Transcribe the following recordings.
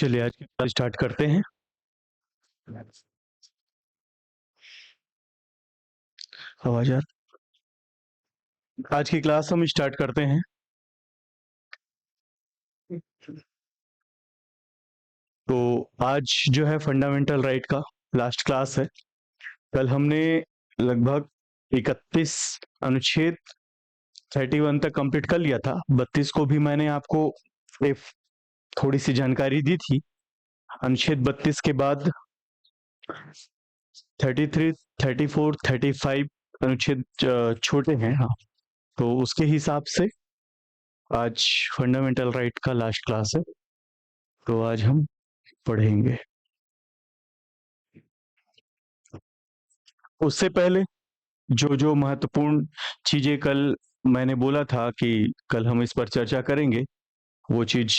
चलिए आज की क्लास स्टार्ट करते हैं। आवाज आ आज की क्लास हम स्टार्ट करते हैं। तो आज जो है फंडामेंटल राइट का लास्ट क्लास है। कल हमने लगभग 31 अनुच्छेद 31 तक कंप्लीट कर लिया था। 32 को भी मैंने आपको एक थोड़ी सी जानकारी दी थी। अनुच्छेद 32 के बाद 33, 34, 35 अनुच्छेद छोटे हैं। हाँ, तो उसके हिसाब से आज फंडामेंटल राइट का लास्ट क्लास है, तो आज हम पढ़ेंगे। उससे पहले जो जो महत्वपूर्ण चीजें कल मैंने बोला था कि कल हम इस पर चर्चा करेंगे, वो चीज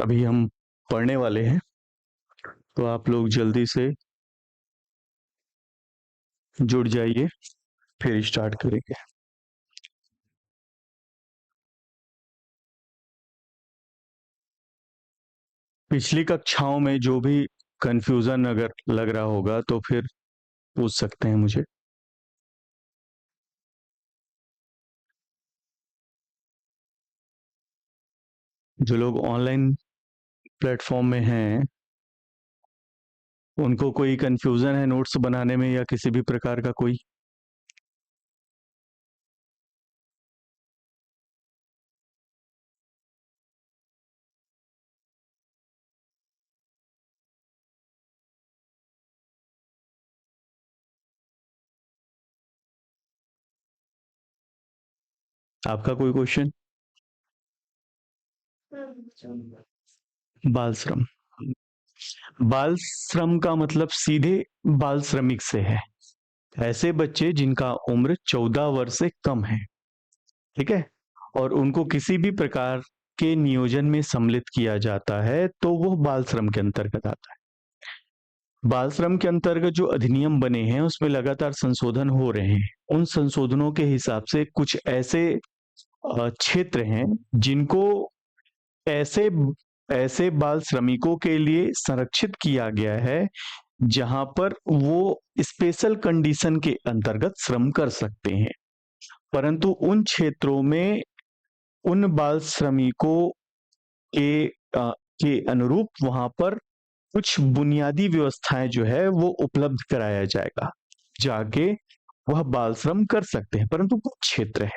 अभी हम पढ़ने वाले हैं। तो आप लोग जल्दी से जुड़ जाइए, फिर स्टार्ट करेंगे। पिछली कक्षाओं में जो भी कंफ्यूजन अगर लग रहा होगा तो फिर पूछ सकते हैं मुझे। जो लोग ऑनलाइन प्लेटफॉर्म में हैं, उनको कोई कंफ्यूजन है नोट्स बनाने में या किसी भी प्रकार का कोई? आपका कोई क्वेश्चन? बाल श्रम। बाल श्रम का मतलब सीधे बाल श्रमिक से है। ऐसे बच्चे जिनका उम्र 14 वर्ष से कम है, ठीक है, और उनको किसी भी प्रकार के नियोजन में सम्मिलित किया जाता है तो वो बाल श्रम के अंतर्गत आता है। बाल श्रम के अंतर्गत जो अधिनियम बने हैं उसमें लगातार संशोधन हो रहे हैं। उन संशोधनों के हिसाब से कुछ ऐसे क्षेत्र हैं जिनको ऐसे ऐसे बाल श्रमिकों के लिए संरक्षित किया गया है जहां पर वो स्पेशल कंडीशन के अंतर्गत श्रम कर सकते हैं। परंतु उन क्षेत्रों में उन बाल श्रमिकों के के अनुरूप वहां पर कुछ बुनियादी व्यवस्थाएं जो है वो उपलब्ध कराया जाएगा, जाके वह बाल श्रम कर सकते हैं। परंतु कुछ क्षेत्र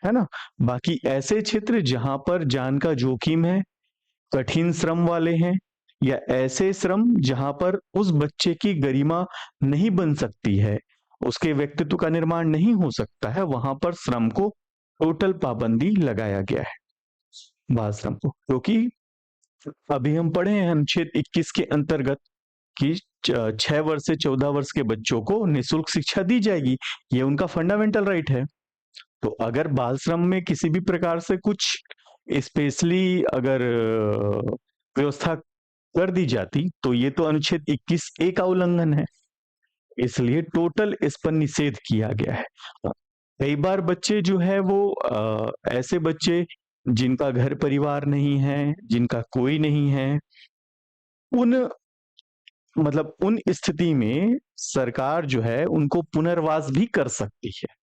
है ना, बाकी ऐसे क्षेत्र जहां पर जान का जोखिम है, कठिन श्रम वाले हैं, या ऐसे श्रम जहां पर उस बच्चे की गरिमा नहीं बन सकती है, उसके व्यक्तित्व का निर्माण नहीं हो सकता है, वहां पर श्रम को टोटल पाबंदी लगाया गया है बाल श्रम को। क्योंकि अभी हम पढ़े हैं अनुच्छेद 21 के अंतर्गत कि 6 वर्ष से 14 वर्ष के बच्चों को निःशुल्क शिक्षा दी जाएगी, ये उनका फंडामेंटल राइट है। तो अगर बाल श्रम में किसी भी प्रकार से कुछ स्पेशली अगर व्यवस्था कर दी जाती तो ये तो अनुच्छेद 21A का उल्लंघन है, इसलिए टोटल इस पर निषेध किया गया है। कई बार बच्चे जो है वो ऐसे बच्चे जिनका घर परिवार नहीं है, जिनका कोई नहीं है, उन मतलब उन स्थिति में सरकार जो है उनको पुनर्वास भी कर सकती है,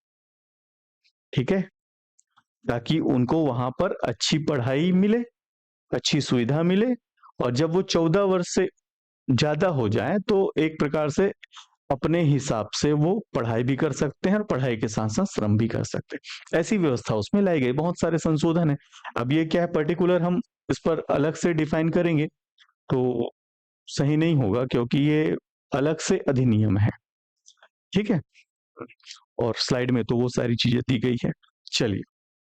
ठीक है, ताकि उनको वहां पर अच्छी पढ़ाई मिले, अच्छी सुविधा मिले, और जब वो 14 वर्ष से ज्यादा हो जाए तो एक प्रकार से अपने हिसाब से वो पढ़ाई भी कर सकते हैं और पढ़ाई के साथ साथ श्रम भी कर सकते हैं। ऐसी व्यवस्था उसमें लाई गई। बहुत सारे संशोधन है। अब ये क्या है, पर्टिकुलर हम इस पर अलग से डिफाइन करेंगे तो सही नहीं होगा, क्योंकि ये अलग से अधिनियम है, ठीक है, और स्लाइड में तो वो सारी चीजें दी गई है। चलिए,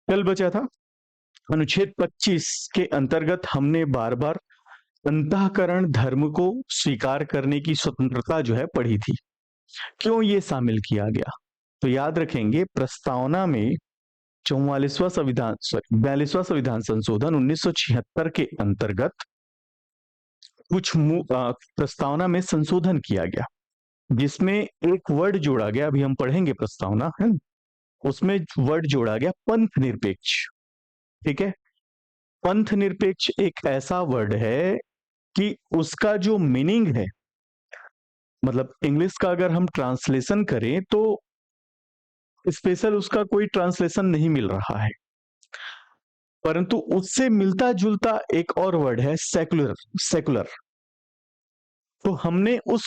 कल बचा था अनुच्छेद 25 के अंतर्गत हमने बार बार अंतःकरण धर्म को स्वीकार करने की स्वतंत्रता जो है पढ़ी थी। क्यों ये शामिल किया गया? तो याद रखेंगे, प्रस्तावना में 42वां संविधान संशोधन 1976 के अंतर्गत कुछ प्रस्तावना में संशोधन किया गया, जिसमें एक वर्ड जोड़ा गया। अभी हम पढ़ेंगे प्रस्तावना, है, उसमें वर्ड जोड़ा गया पंथ निरपेक्ष, ठीक है। पंथ निरपेक्ष एक ऐसा वर्ड है कि उसका जो मीनिंग है, मतलब इंग्लिश का अगर हम ट्रांसलेशन करें तो स्पेशल उसका कोई ट्रांसलेशन नहीं मिल रहा है, परंतु उससे मिलता जुलता एक और वर्ड है सेकुलर। सेकुलर। तो हमने उस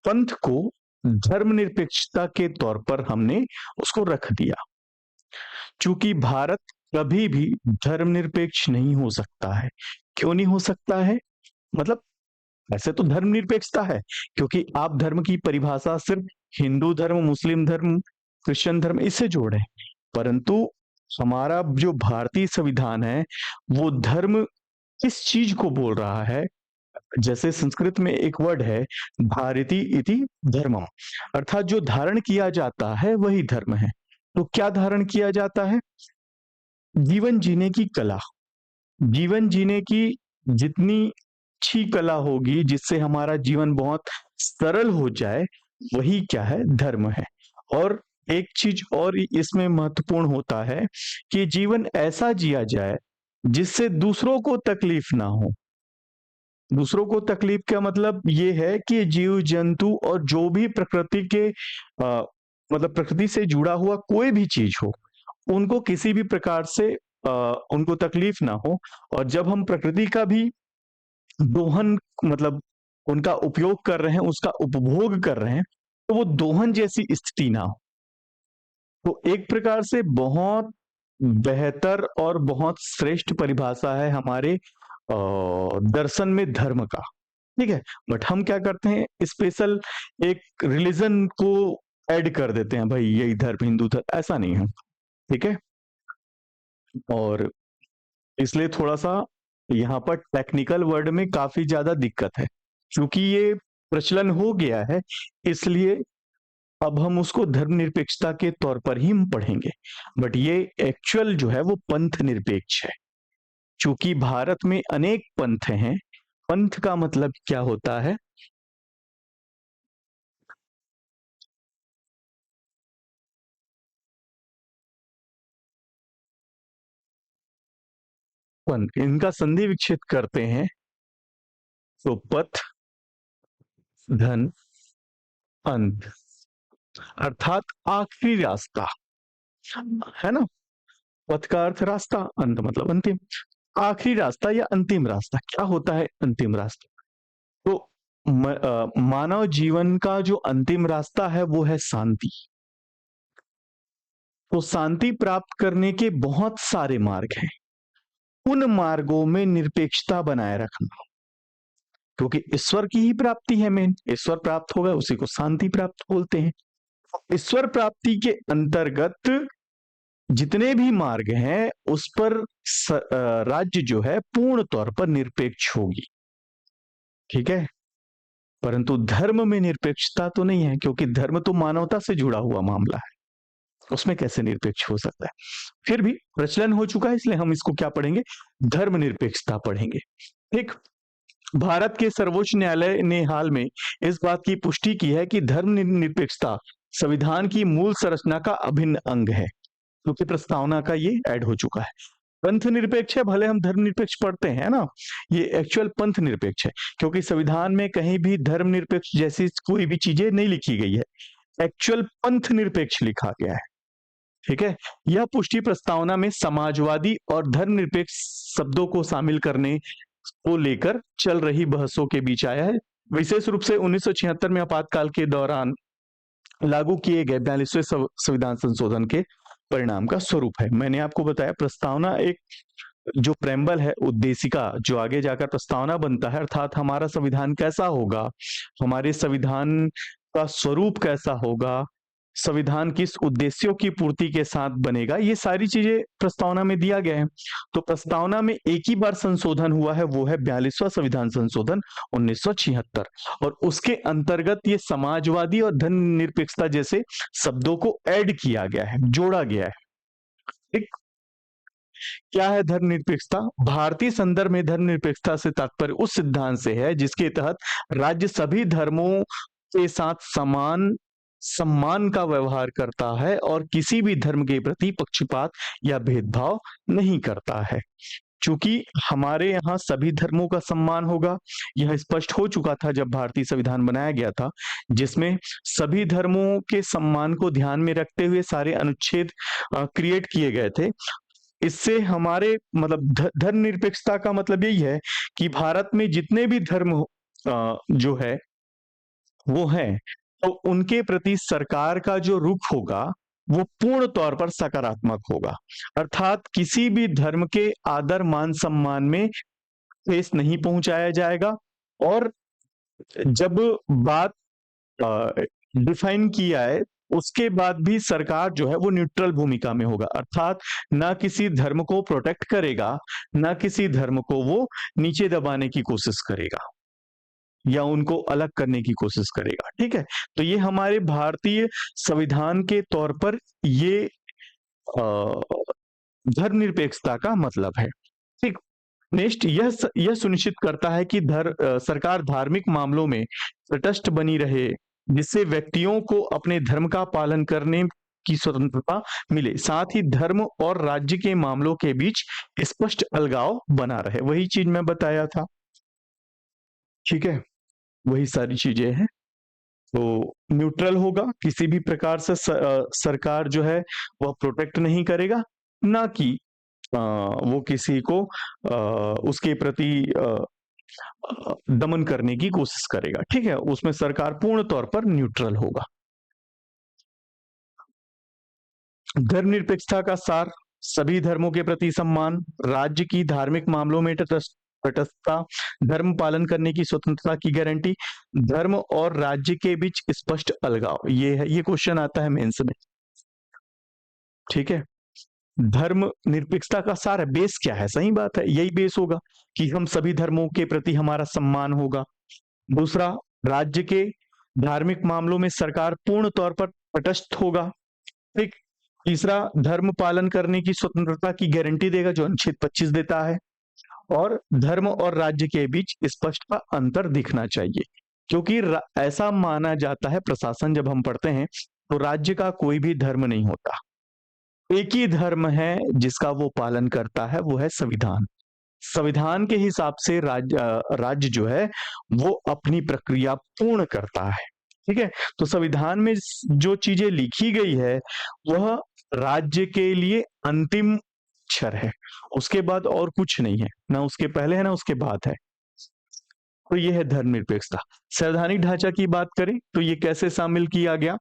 पंथ को धर्मनिरपेक्षता के तौर पर हमने उसको रख दिया। चूंकि भारत कभी भी धर्मनिरपेक्ष नहीं हो सकता है। क्यों नहीं हो सकता है? मतलब ऐसे तो धर्मनिरपेक्षता है, क्योंकि आप धर्म की परिभाषा सिर्फ हिंदू धर्म, मुस्लिम धर्म, क्रिश्चियन धर्म इससे जोड़े, परंतु हमारा जो भारतीय संविधान है वो धर्म किस चीज को बोल रहा है? जैसे संस्कृत में एक वर्ड है भारती इति धर्मम, अर्थात जो धारण किया जाता है वही धर्म है। तो क्या धारण किया जाता है? जीवन जीने की कला। जीवन जीने की जितनी अच्छी कला होगी जिससे हमारा जीवन बहुत सरल हो जाए, वही क्या है? धर्म है। और एक चीज और इसमें महत्वपूर्ण होता है कि जीवन ऐसा जिया जाए जिससे दूसरों को तकलीफ ना हो। दूसरों को तकलीफ का मतलब ये है कि जीव जंतु और जो भी प्रकृति के मतलब प्रकृति से जुड़ा हुआ कोई भी चीज हो, उनको किसी भी प्रकार से उनको तकलीफ ना हो। और जब हम प्रकृति का भी दोहन, मतलब उनका उपयोग कर रहे हैं, उसका उपभोग कर रहे हैं, तो वो दोहन जैसी स्थिति ना हो। तो एक प्रकार से बहुत बेहतर और बहुत श्रेष्ठ परिभाषा है हमारे दर्शन में धर्म का। ठीक है, बट हम क्या करते हैं, स्पेशल एक रिलीजन को ऐड कर देते हैं, भाई यही धर्म हिंदू धर्म, ऐसा नहीं है। ठीक है, और इसलिए थोड़ा सा यहाँ पर टेक्निकल वर्ड में काफी ज्यादा दिक्कत है, क्योंकि ये प्रचलन हो गया है, इसलिए अब हम उसको धर्मनिरपेक्षता के तौर पर ही हम पढ़ेंगे। बट ये एक्चुअल जो है वो पंथ निरपेक्ष है। चूंकि भारत में अनेक पंथ हैं, पंथ का मतलब क्या होता है? पंथ, इनका संधि विच्छेद करते हैं तो पथ, धन, अंत, अर्थात आखिरी रास्ता, है ना? पथ का अर्थ रास्ता, अंत मतलब अंतिम। आखिरी रास्ता या अंतिम रास्ता, क्या होता है अंतिम रास्ता? तो मानव जीवन का जो अंतिम रास्ता है वो है शांति। तो शांति प्राप्त करने के बहुत सारे मार्ग हैं। उन मार्गों में निरपेक्षता बनाए रखना, क्योंकि ईश्वर की ही प्राप्ति है मेन। ईश्वर प्राप्त होगा उसी को शांति प्राप्त बोलते हैं। ईश्वर प्राप्ति के अंतर्गत जितने भी मार्ग हैं उस पर राज्य जो है पूर्ण तौर पर निरपेक्ष होगी। ठीक है, परंतु धर्म में निरपेक्षता तो नहीं है, क्योंकि धर्म तो मानवता से जुड़ा हुआ मामला है, उसमें कैसे निरपेक्ष हो सकता है? फिर भी प्रचलन हो चुका है, इसलिए हम इसको क्या पढ़ेंगे? धर्मनिरपेक्षता पढ़ेंगे। ठीक, भारत के सर्वोच्च न्यायालय ने हाल में इस बात की पुष्टि की है कि धर्मनिरपेक्षता संविधान की मूल संरचना का अभिन्न अंग है, क्योंकि प्रस्तावना का ये ऐड हो चुका है। पंथ निरपेक्ष है, भले हम धर्मनिरपेक्ष पढ़ते हैं ना, ये एक्चुअल पंथ निरपेक्ष है, क्योंकि संविधान में कहीं भी धर्मनिरपेक्ष जैसी कोई भी चीजें नहीं लिखी गई है, एक्चुअल पंथ निरपेक्ष लिखा गया है। ठीक है, यह पुष्टि प्रस्तावना में समाजवादी और धर्मनिरपेक्ष शब्दों को शामिल करने को लेकर चल रही बहसों के बीच आया है। विशेष रूप से 1976 में आपातकाल के दौरान लागू किए गए 42वें संविधान संशोधन के परिणाम का स्वरूप है। मैंने आपको बताया प्रस्तावना एक जो प्रेम्बल है, उद्देशिका, जो आगे जाकर प्रस्तावना बनता है, अर्थात हमारा संविधान कैसा होगा, हमारे संविधान का स्वरूप कैसा होगा, संविधान किस उद्देश्यों की पूर्ति के साथ बनेगा, ये सारी चीजें प्रस्तावना में दिया गया है। तो प्रस्तावना में एक ही बार संशोधन हुआ है, वो है 42वां संविधान संशोधन 1976, और उसके अंतर्गत ये समाजवादी और धर्मनिरपेक्षता जैसे शब्दों को ऐड किया गया है, जोड़ा गया है। ठीक, क्या है धर्मनिरपेक्षता? भारतीय संदर्भ में धर्मनिरपेक्षता से तात्पर्य उस सिद्धांत से है जिसके तहत राज्य सभी धर्मों के साथ समान सम्मान का व्यवहार करता है और किसी भी धर्म के प्रति पक्षपात या भेदभाव नहीं करता है। चूंकि हमारे यहाँ सभी धर्मों का सम्मान होगा, यह स्पष्ट हो चुका था जब भारतीय संविधान बनाया गया था, जिसमें सभी धर्मों के सम्मान को ध्यान में रखते हुए सारे अनुच्छेद क्रिएट किए गए थे। इससे हमारे मतलब धर्मनिरपेक्षता का मतलब यही है कि भारत में जितने भी धर्म जो है वो है, तो उनके प्रति सरकार का जो रुख होगा वो पूर्ण तौर पर सकारात्मक होगा। अर्थात किसी भी धर्म के आदर मान सम्मान में ठेस नहीं पहुंचाया जाएगा। और जब बात डिफाइन किया है, उसके बाद भी सरकार जो है वो न्यूट्रल भूमिका में होगा। अर्थात ना किसी धर्म को प्रोटेक्ट करेगा, ना किसी धर्म को वो नीचे दबाने की कोशिश करेगा या उनको अलग करने की कोशिश करेगा। ठीक है, तो ये हमारे भारतीय संविधान के तौर पर ये धर्मनिरपेक्षता का मतलब है। ठीक, नेक्स्ट यह सुनिश्चित करता है कि सरकार धार्मिक मामलों में तटस्थ बनी रहे, जिससे व्यक्तियों को अपने धर्म का पालन करने की स्वतंत्रता मिले, साथ ही धर्म और राज्य के मामलों के बीच स्पष्ट अलगाव बना रहे। वही चीज मैं बताया था। ठीक है, वही सारी चीजें हैं। तो न्यूट्रल होगा, किसी भी प्रकार से सरकार जो है वह प्रोटेक्ट नहीं करेगा, ना कि वो किसी को उसके प्रति दमन करने की कोशिश करेगा। ठीक है, उसमें सरकार पूर्ण तौर पर न्यूट्रल होगा। धर्मनिरपेक्षता का सार: सभी धर्मों के प्रति सम्मान, राज्य की धार्मिक मामलों में तटस्थता, धर्म पालन करने की स्वतंत्रता की गारंटी, धर्म और राज्य के बीच स्पष्ट अलगाव। ये है, ये क्वेश्चन आता है मेंस में। ठीक है, धर्म निरपेक्षता का सार है, बेस क्या है? सही बात है, यही बेस होगा कि हम सभी धर्मों के प्रति हमारा सम्मान होगा। दूसरा, राज्य के धार्मिक मामलों में सरकार पूर्ण तौर पर तटस्थ होगा। ठीक, तीसरा, धर्म पालन करने की स्वतंत्रता की गारंटी देगा, जो अनुच्छेद 25 देता है। और धर्म और राज्य के बीच स्पष्ट का अंतर दिखना चाहिए, क्योंकि ऐसा माना जाता है, प्रशासन जब हम पढ़ते हैं तो राज्य का कोई भी धर्म नहीं होता, एक ही धर्म है जिसका वो पालन करता है, वो है संविधान। संविधान के हिसाब से राज्य जो है वो अपनी प्रक्रिया पूर्ण करता है। ठीक है, तो संविधान में जो चीजें लिखी गई है वह राज्य के लिए अंतिम अक्षर है, उसके बाद और कुछ नहीं है, ना उसके पहले है ना उसके बाद है। तो ये है धर्मनिरपेक्षता। संवैधानिक ढांचा की बात करें तो ये कैसे शामिल किया गया,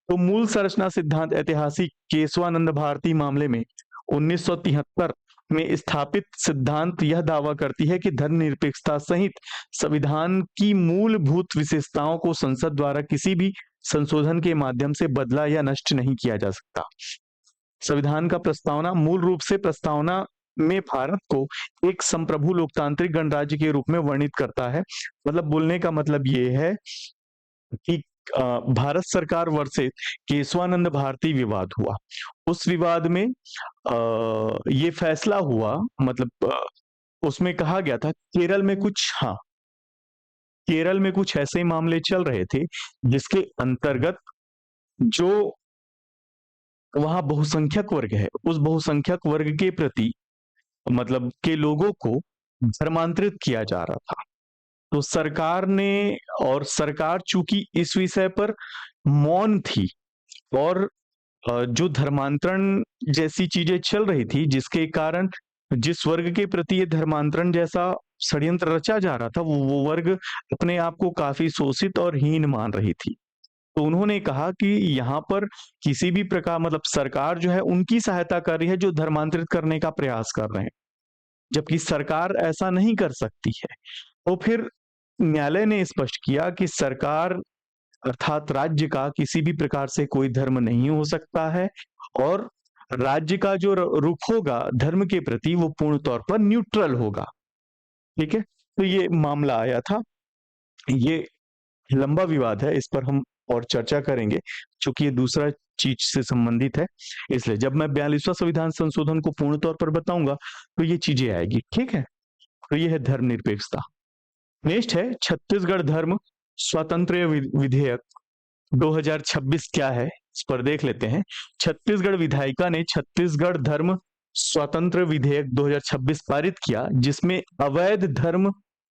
तो मूल संरचना सिद्धांत ऐतिहासिक केशवानंद भारती मामले में 1973 में स्थापित सिद्धांत यह दावा करती है कि धर्मनिरपेक्षता सहित संविधान की मूलभूत विशेषताओं को संसद द्वारा किसी भी संशोधन के माध्यम से बदला या नष्ट नहीं किया जा सकता। संविधान का प्रस्तावना मूल रूप से प्रस्तावना में भारत को एक संप्रभु लोकतांत्रिक गणराज्य के रूप में वर्णित करता है। मतलब बोलने का मतलब ये है कि भारत सरकार वर्सेस केशवानंद भारती विवाद हुआ, उस विवाद में ये फैसला हुआ, मतलब उसमें कहा गया था केरल में कुछ ऐसे मामले चल रहे थे जिसके अंतर्गत जो वहां बहुसंख्यक वर्ग है, उस बहुसंख्यक वर्ग के प्रति मतलब के लोगों को धर्मांतरित किया जा रहा था। तो सरकार ने, और सरकार चूंकि इस विषय पर मौन थी, और जो धर्मांतरण जैसी चीजें चल रही थी जिसके कारण जिस वर्ग के प्रति ये धर्मांतरण जैसा षड्यंत्र रचा जा रहा था, वो वर्ग अपने आप को काफी शोषित और हीन मान रही थी। तो उन्होंने कहा कि यहाँ पर किसी भी प्रकार मतलब सरकार जो है उनकी सहायता कर रही है जो धर्मांतरित करने का प्रयास कर रहे हैं, जबकि सरकार ऐसा नहीं कर सकती है। तो फिर न्यायालय ने स्पष्ट किया कि सरकार अर्थात राज्य का किसी भी प्रकार से कोई धर्म नहीं हो सकता है, और राज्य का जो रुख होगा धर्म के प्रति वो पूर्ण तौर पर न्यूट्रल होगा। ठीक है, तो ये मामला आया था। ये लंबा विवाद है, इस पर हम और चर्चा करेंगे, क्योंकि ये दूसरा चीज से संबंधित है, इसलिए जब मैं 42वां संविधान संशोधन को पूर्ण तौर पर बताऊंगा तो ये चीजें आएगी। ठीक है, तो ये है धर्मनिरपेक्षता। नेक्स्ट है छत्तीसगढ़ धर्म स्वातंत्र्य विधेयक 2026 क्या है, इस पर देख लेते हैं। छत्तीसगढ़ विधायिका ने छत्तीसगढ़ धर्म स्वतंत्र विधेयक 2026 पारित किया, जिसमें अवैध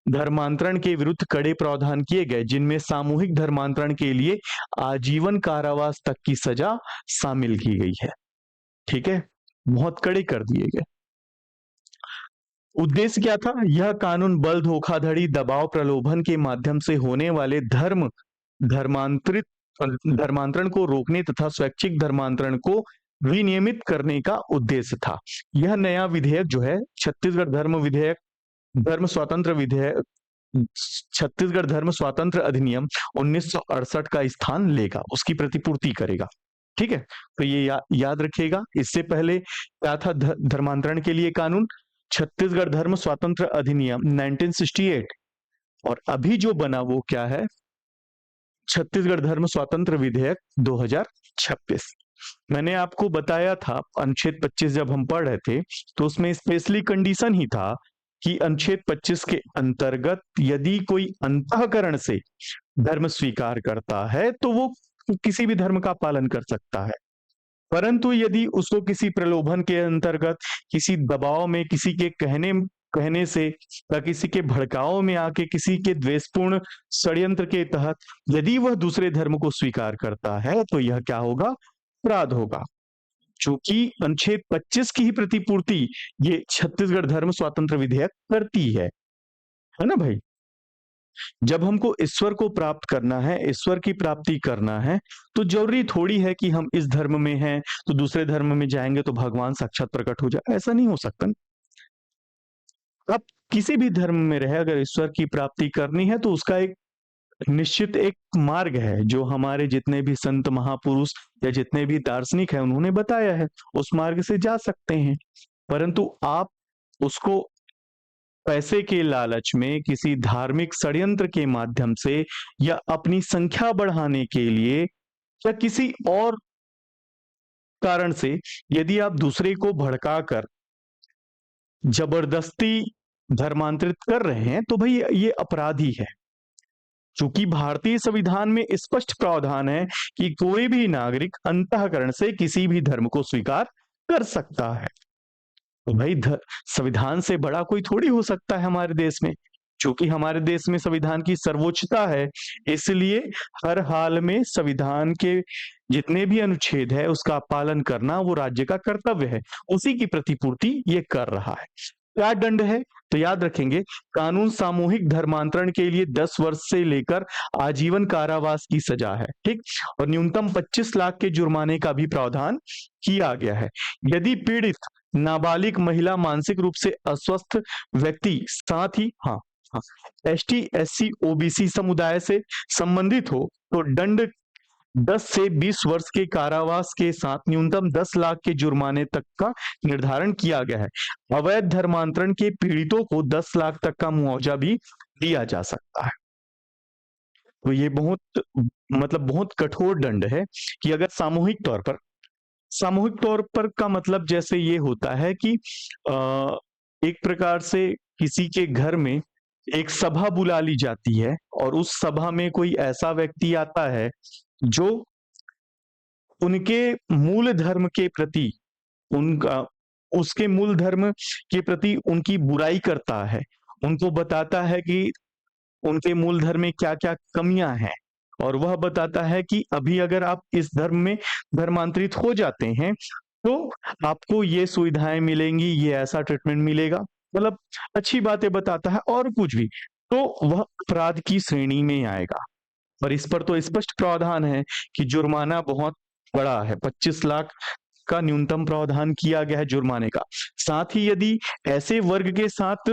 धर्मांतरण के विरुद्ध कड़े प्रावधान किए गए, जिनमें सामूहिक धर्मांतरण के लिए आजीवन कारावास तक की सजा शामिल की गई है। ठीक है, बहुत कड़े कर दिए गए। उद्देश्य क्या था? यह कानून बल, धोखाधड़ी, दबाव, प्रलोभन के माध्यम से होने वाले धर्मांतरण को रोकने तथा स्वैच्छिक धर्मांतरण को विनियमित करने का उद्देश्य था। यह नया विधेयक जो है छत्तीसगढ़ धर्म स्वातंत्र अधिनियम 1968 का स्थान लेगा, उसकी प्रतिपूर्ति करेगा। ठीक है, तो ये याद रखिएगा। इससे पहले क्या था धर्मांतरण के लिए कानून? छत्तीसगढ़ धर्म स्वातंत्र अधिनियम 1968, और अभी जो बना वो क्या है? छत्तीसगढ़ धर्म स्वातंत्र विधेयक 2026। मैंने आपको बताया था अनुच्छेद 25 जब हम पढ़ रहे थे तो उसमें स्पेशली कंडीशन ही था कि अनुच्छेद 25 के अंतर्गत यदि कोई अंतःकरण से धर्म स्वीकार करता है तो वो किसी भी धर्म का पालन कर सकता है, परंतु यदि उसको किसी प्रलोभन के अंतर्गत, किसी दबाव में, किसी के कहने से या किसी के भड़काव में आके, किसी के द्वेषपूर्ण षड्यंत्र के तहत यदि वह दूसरे धर्म को स्वीकार करता है तो यह क्या होगा? अपराध होगा। चूंकि अनुच्छेद 25 की ही प्रतिपूर्ति ये छत्तीसगढ़ धर्म स्वातंत्र विधेयक करती है ना भाई? जब हमको ईश्वर को प्राप्त करना है, ईश्वर की प्राप्ति करना है, तो जरूरी थोड़ी है कि हम इस धर्म में हैं तो दूसरे धर्म में जाएंगे तो भगवान साक्षात प्रकट हो जाए। ऐसा नहीं हो सकता। आप किसी भी धर्म में रहे, अगर ईश्वर की प्राप्ति करनी है तो उसका एक निश्चित एक मार्ग है जो हमारे जितने भी संत महापुरुष या जितने भी दार्शनिक हैं उन्होंने बताया है, उस मार्ग से जा सकते हैं। परंतु आप उसको पैसे के लालच में, किसी धार्मिक षड्यंत्र के माध्यम से, या अपनी संख्या बढ़ाने के लिए, या किसी और कारण से यदि आप दूसरे को भड़का कर जबरदस्ती धर्मांतरित कर रहे हैं तो भाई ये अपराधी है। चूंकि भारतीय संविधान में स्पष्ट प्रावधान है कि कोई भी नागरिक अंतःकरण से किसी भी धर्म को स्वीकार कर सकता है। तो भाई संविधान से बड़ा कोई थोड़ी हो सकता है हमारे देश में। क्योंकि हमारे देश में संविधान की सर्वोच्चता है, इसलिए हर हाल में संविधान के जितने भी अनुच्छेद है उसका पालन करना वो राज्य का कर्तव्य है। उसी की प्रतिपूर्ति ये कर रहा है। क्या दंड है? तो याद रखेंगे, कानून सामूहिक धर्मांतरण के लिए 10 वर्ष से लेकर आजीवन कारावास की सजा है। ठीक, और न्यूनतम 25 लाख के जुर्माने का भी प्रावधान किया गया है। यदि पीड़ित नाबालिग महिला, मानसिक रूप से अस्वस्थ व्यक्ति, साथ ही एसटी, एससी, ओबीसी समुदाय से संबंधित हो तो दंड 10 से 20 वर्ष के कारावास के साथ न्यूनतम 10 लाख के जुर्माने तक का निर्धारण किया गया है। अवैध धर्मांतरण के पीड़ितों को 10 लाख तक का मुआवजा भी दिया जा सकता है। तो ये बहुत कठोर दंड है कि अगर सामूहिक तौर पर का मतलब जैसे ये होता है कि एक प्रकार से किसी के घर में एक सभा बुला ली जाती है और उस सभा में कोई ऐसा व्यक्ति आता है जो उनके मूल धर्म के प्रति उसके मूल धर्म के प्रति उनकी बुराई करता है, उनको बताता है कि उनके मूल धर्म में क्या क्या कमियां हैं, और वह बताता है कि अभी अगर आप इस धर्म में धर्मांतरित हो जाते हैं तो आपको ये सुविधाएं मिलेंगी, ये ऐसा ट्रीटमेंट मिलेगा, मतलब अच्छी बातें बताता है और कुछ भी, तो वह अपराध की श्रेणी में आएगा। और इस पर तो स्पष्ट प्रावधान है कि जुर्माना बहुत बड़ा है, 25 लाख का न्यूनतम प्रावधान किया गया है जुर्माने का। साथ ही यदि ऐसे वर्ग के साथ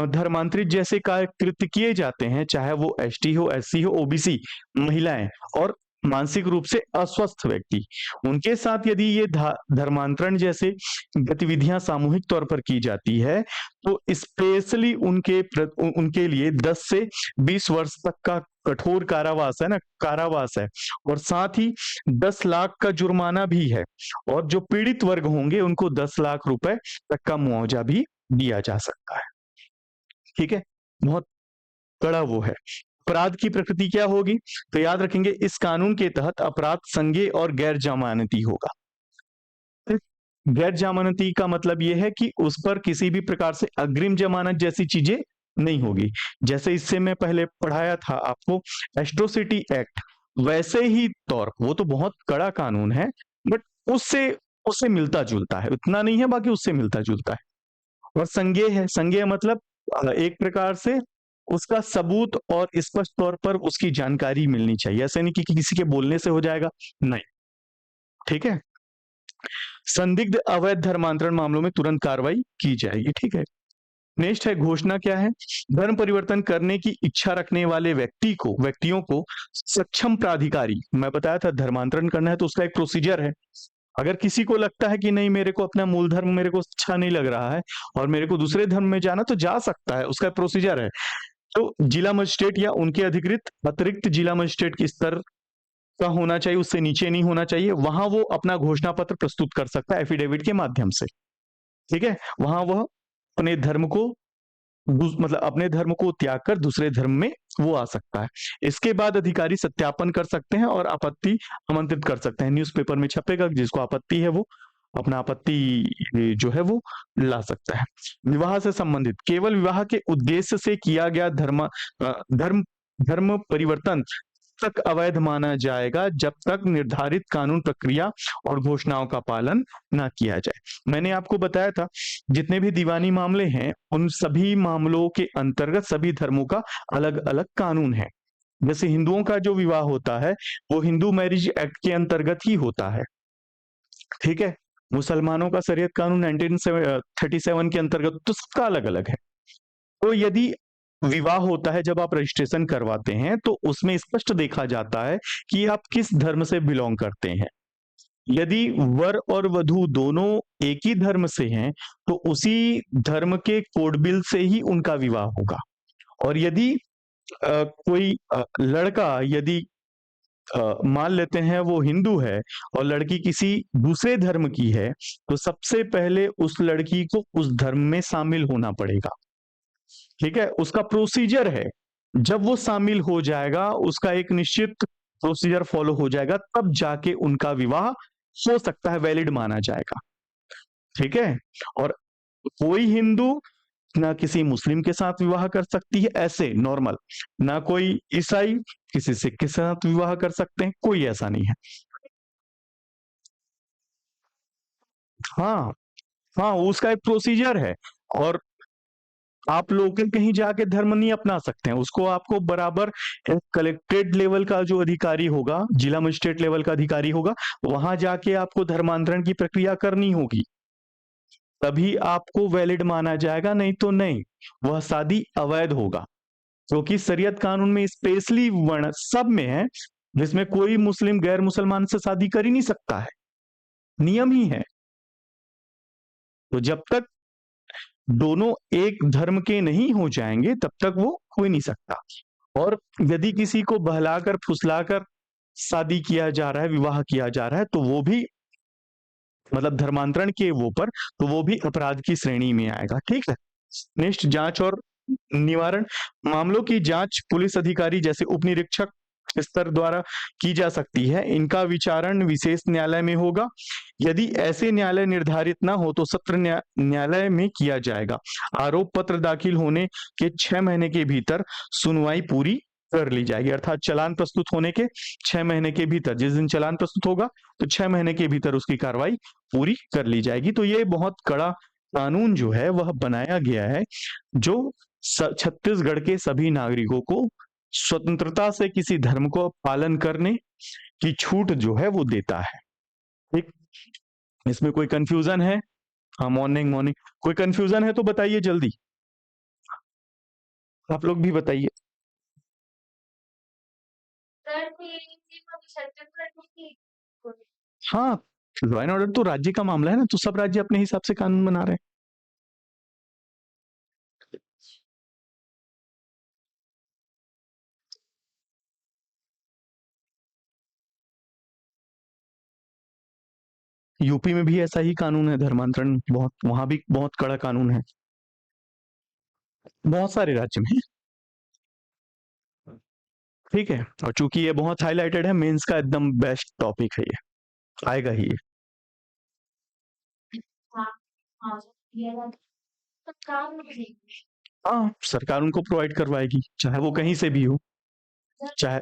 धर्मांतरित जैसे कार्य कृत्य किए जाते हैं, चाहे वो एसटी हो, एससी हो, ओबीसी, महिलाएं और मानसिक रूप से अस्वस्थ व्यक्ति, उनके साथ यदि ये धर्मांतरण जैसे गतिविधियां सामूहिक तौर पर की जाती है तो स्पेशली उनके लिए 10 से 20 वर्ष तक का कठोर कारावास है, और साथ ही 10 लाख का जुर्माना भी है, और जो पीड़ित वर्ग होंगे उनको 10 लाख रुपए तक का मुआवजा भी दिया जा सकता है। ठीक है, बहुत कड़ा वो है। अपराध की प्रकृति क्या होगी? तो याद रखेंगे, इस कानून के तहत अपराध संज्ञेय और गैर जमानती होगा। गैर जमानती का मतलब यह है कि उस पर किसी भी प्रकार से अग्रिम जमानत जैसी चीजें नहीं होगी। जैसे इससे मैं पहले पढ़ाया था आपको एट्रोसिटी एक्ट, वैसे ही तौर, वो तो बहुत कड़ा कानून है, बट उससे उससे मिलता जुलता है, उतना नहीं है, बाकी उससे मिलता जुलता है। और संज्ञेय है, संज्ञेय मतलब एक प्रकार से उसका सबूत और स्पष्ट तौर पर उसकी जानकारी मिलनी चाहिए, ऐसे नहीं कि किसी के बोलने से हो जाएगा, नहीं। ठीक है। संदिग्ध अवैध धर्मांतरण मामलों में तुरंत कार्रवाई की जाएगी। ठीक है। नेक्स्ट है घोषणा। क्या है? धर्म परिवर्तन करने की इच्छा रखने वाले व्यक्तियों को सक्षम प्राधिकारी, मैं बताया था धर्मांतरण करना है तो उसका एक प्रोसीजर है। अगर किसी को लगता है कि नहीं, मेरे को अपना मूल धर्म मेरे को अच्छा नहीं लग रहा है और मेरे को दूसरे धर्म में जाना, तो जा सकता है, उसका प्रोसीजर है। तो जिला मजिस्ट्रेट या उनके अधिकृत अतिरिक्त जिला मजिस्ट्रेट के स्तर का होना चाहिए, उससे नीचे नहीं होना चाहिए। वहां वो अपना घोषणा पत्र प्रस्तुत कर सकता है एफिडेविट के माध्यम से। ठीक है। वहां वह अपने धर्म को मतलब अपने धर्म को त्याग कर दूसरे धर्म में वो आ सकता है। इसके बाद अधिकारी सत्यापन कर सकते हैं और आपत्ति आमंत्रित कर सकते हैं, न्यूज़पेपर में छपेगा, जिसको आपत्ति है वो अपना आपत्ति जो है वो ला सकता है। विवाह से संबंधित केवल विवाह के उद्देश्य से किया गया धर्म धर्म परिवर्तन तक अवैध माना जाएगा, जब तक निर्धारित कानून प्रक्रिया और घोषणाओं का पालन ना किया जाए। मैंने आपको बताया था जितने भी दीवानी मामले हैं उन सभी मामलों के अंतर्गत सभी धर्मों का अलग अलग कानून है। जैसे हिंदुओं का जो विवाह होता है वो हिंदू मैरिज एक्ट के अंतर्गत ही होता है। ठीक है। मुसलमानों का शरीयत कानून 1937 के अंतर्गत, तो सबका अलग अलग है। तो यदि विवाह होता है, जब आप रजिस्ट्रेशन करवाते हैं तो उसमें स्पष्ट देखा जाता है कि आप किस धर्म से बिलोंग करते हैं। यदि वर और वधु दोनों एक ही धर्म से हैं तो उसी धर्म के कोड बिल से ही उनका विवाह होगा। और यदि कोई लड़का यदि मान लेते हैं वो हिंदू है और लड़की किसी दूसरे धर्म की है, तो सबसे पहले उस लड़की को उस धर्म में शामिल होना पड़ेगा। ठीक है। उसका प्रोसीजर है, जब वो शामिल हो जाएगा, उसका एक निश्चित प्रोसीजर फॉलो हो जाएगा, तब जाके उनका विवाह हो सकता है, वैलिड माना जाएगा। ठीक है। और कोई हिंदू ना किसी मुस्लिम के साथ विवाह कर सकती है ऐसे नॉर्मल, ना कोई ईसाई किसी सिख के साथ विवाह कर सकते हैं, कोई ऐसा नहीं है। हाँ, हाँ, उसका एक प्रोसीजर है। और आप लोकल कहीं जाके धर्म नहीं अपना सकते हैं, उसको आपको बराबर कलेक्ट्रेट लेवल का जो अधिकारी होगा, जिला मजिस्ट्रेट लेवल का अधिकारी होगा, वहां जाके आपको धर्मांतरण की प्रक्रिया करनी होगी, तभी आपको वैलिड माना जाएगा, नहीं तो नहीं, वह शादी अवैध होगा। क्योंकि शरीयत कानून में स्पेशली वर्ण सब में है, जिसमें कोई मुस्लिम गैर मुसलमान से शादी कर ही नहीं सकता है, नियम ही है। तो जब तक दोनों एक धर्म के नहीं हो जाएंगे तब तक वो हो ही नहीं सकता। और यदि किसी को बहलाकर फुसलाकर शादी किया जा रहा है, विवाह किया जा रहा है, तो वो भी मतलब धर्मांतरण के वो पर, तो वो भी अपराध की श्रेणी में आएगा। ठीक है। नेक्स्ट, जांच और निवारण। मामलों की जांच पुलिस अधिकारी जैसे उप निरीक्षक स्तर द्वारा की जा सकती है। इनका विचारण विशेष न्यायालय में होगा। यदि ऐसे न्यायालय निर्धारित ना हो तो सत्र न्यायालय में किया जाएगा। आरोप पत्र दाखिल होने के 6 महीने के भीतर सुनवाई पूरी कर ली जाएगी। अर्थात चालान प्रस्तुत होने के 6 महीने के भीतर, जिस दिन चालान प्रस्तुत होगा तो 6 महीने के भीतर उसकी कार्रवाई पूरी कर ली जाएगी। तो ये बहुत कड़ा कानून जो है वह बनाया गया है, जो छत्तीसगढ़ के सभी नागरिकों को स्वतंत्रता से किसी धर्म को पालन करने की छूट जो है वो देता है। ठीक। इसमें कोई कंफ्यूजन है? हाँ, मॉर्निंग मॉर्निंग, कोई कंफ्यूजन है तो बताइए जल्दी, आप लोग भी बताइए। हाँ, लॉ एंड ऑर्डर तो राज्य का मामला है ना, तो सब राज्य अपने हिसाब से कानून बना रहे हैं। यूपी में भी ऐसा ही कानून है, धर्मांतरण बहुत, वहां भी बहुत कड़ा कानून है, बहुत सारे राज्य में। ठीक है। और चूंकि ये बहुत हाईलाइटेड है, मेंस का एकदम बेस्ट टॉपिक है, ये आएगा ही ये। हाँ, सरकार उनको प्रोवाइड करवाएगी, चाहे वो कहीं से भी हो, चाहे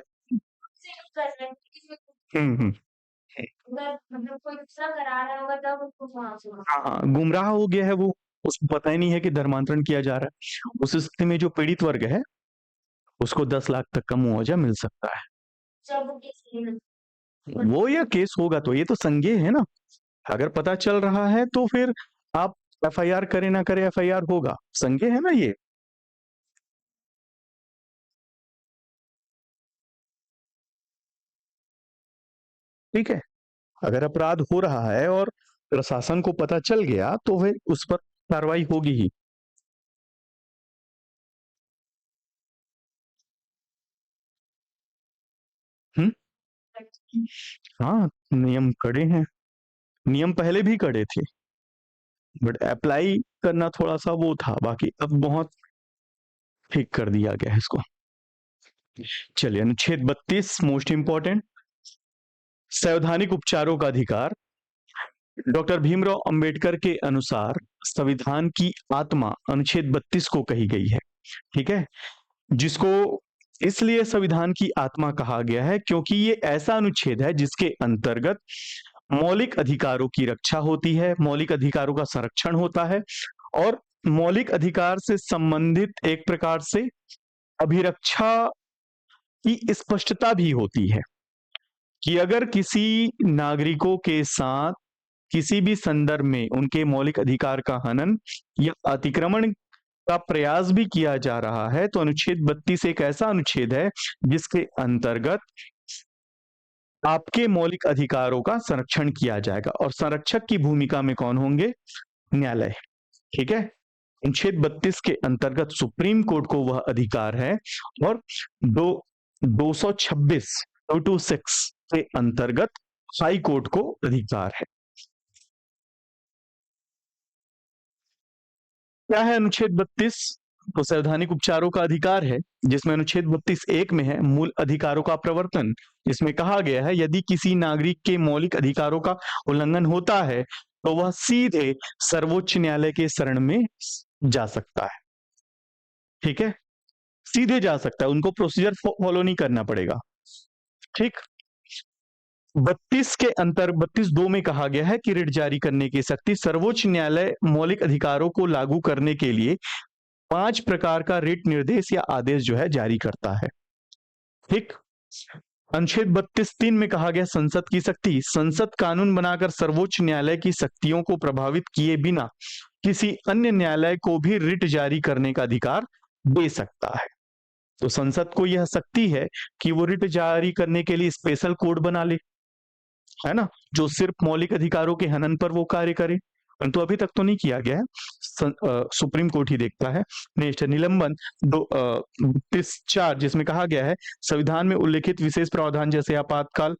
हम्म। हाँ, गुमराह हो गया है वो, उसको पता ही नहीं है कि धर्मांतरण किया जा रहा है। उस स्थिति में जो पीड़ित वर्ग है उसको 10 लाख तक का मुआवजा मिल सकता है। वो या केस होगा तो ये तो संज्ञेय है ना। अगर पता चल रहा है तो फिर आप एफआईआर करे ना करे, एफआईआर होगा, संज्ञेय है ना ये। ठीक है, अगर अपराध हो रहा है और प्रशासन को पता चल गया तो फिर उस पर कार्रवाई होगी ही। हम्म। हाँ, नियम कड़े हैं, नियम पहले भी कड़े थे, बट अप्लाई करना थोड़ा सा वो था, बाकी अब बहुत ठीक कर दिया गया है इसको। चलिए, अनुच्छेद 32 मोस्ट इंपॉर्टेंट, संवैधानिक उपचारों का अधिकार। डॉक्टर भीमराव अंबेडकर के अनुसार संविधान की आत्मा अनुच्छेद 32 को कही गई है। ठीक है, जिसको इसलिए संविधान की आत्मा कहा गया है क्योंकि ये ऐसा अनुच्छेद है जिसके अंतर्गत मौलिक अधिकारों की रक्षा होती है, मौलिक अधिकारों का संरक्षण होता है और मौलिक अधिकार से संबंधित एक प्रकार से अभिरक्षा की स्पष्टता भी होती है कि अगर किसी नागरिकों के साथ किसी भी संदर्भ में उनके मौलिक अधिकार का हनन या अतिक्रमण का प्रयास भी किया जा रहा है तो अनुच्छेद 32 एक ऐसा अनुच्छेद है जिसके अंतर्गत आपके मौलिक अधिकारों का संरक्षण किया जाएगा और संरक्षक की भूमिका में कौन होंगे? न्यायालय। ठीक है, अनुच्छेद 32 के अंतर्गत सुप्रीम कोर्ट को वह अधिकार है और 226 226 के अंतर्गत हाई कोर्ट को अधिकार है। क्या है अनुच्छेद 32? तो संवैधानिक उपचारों का अधिकार है, जिसमें अनुच्छेद 32 एक में है मूल अधिकारों का प्रवर्तन। इसमें कहा गया है यदि किसी नागरिक के मौलिक अधिकारों का उल्लंघन होता है तो वह सीधे सर्वोच्च न्यायालय के शरण में जा सकता है। ठीक है, सीधे जा सकता है, उनको प्रोसीजर फॉलो नहीं करना पड़ेगा। ठीक, 32 के अंतर 32(2) में कहा गया है कि रिट जारी करने की शक्ति सर्वोच्च न्यायालय मौलिक अधिकारों को लागू करने के लिए 5 प्रकार का रिट निर्देश या आदेश जो है जारी करता है। ठीक, अनुच्छेद 32(3) में कहा गया संसद की शक्ति, संसद कानून बनाकर सर्वोच्च न्यायालय की शक्तियों को प्रभावित किए बिना किसी अन्य न्यायालय को भी रिट जारी करने का अधिकार दे सकता है। तो संसद को यह शक्ति है कि वो रिट जारी करने के लिए स्पेशल कोड बना ले, है ना, जो सिर्फ मौलिक अधिकारों के हनन पर वो कार्य करे, परंतु अभी तक तो नहीं किया गया है, सुप्रीम कोर्ट ही देखता है। नेक्स्ट निलंबन 32(4) जिसमें कहा गया है संविधान में उल्लेखित विशेष प्रावधान जैसे आपातकाल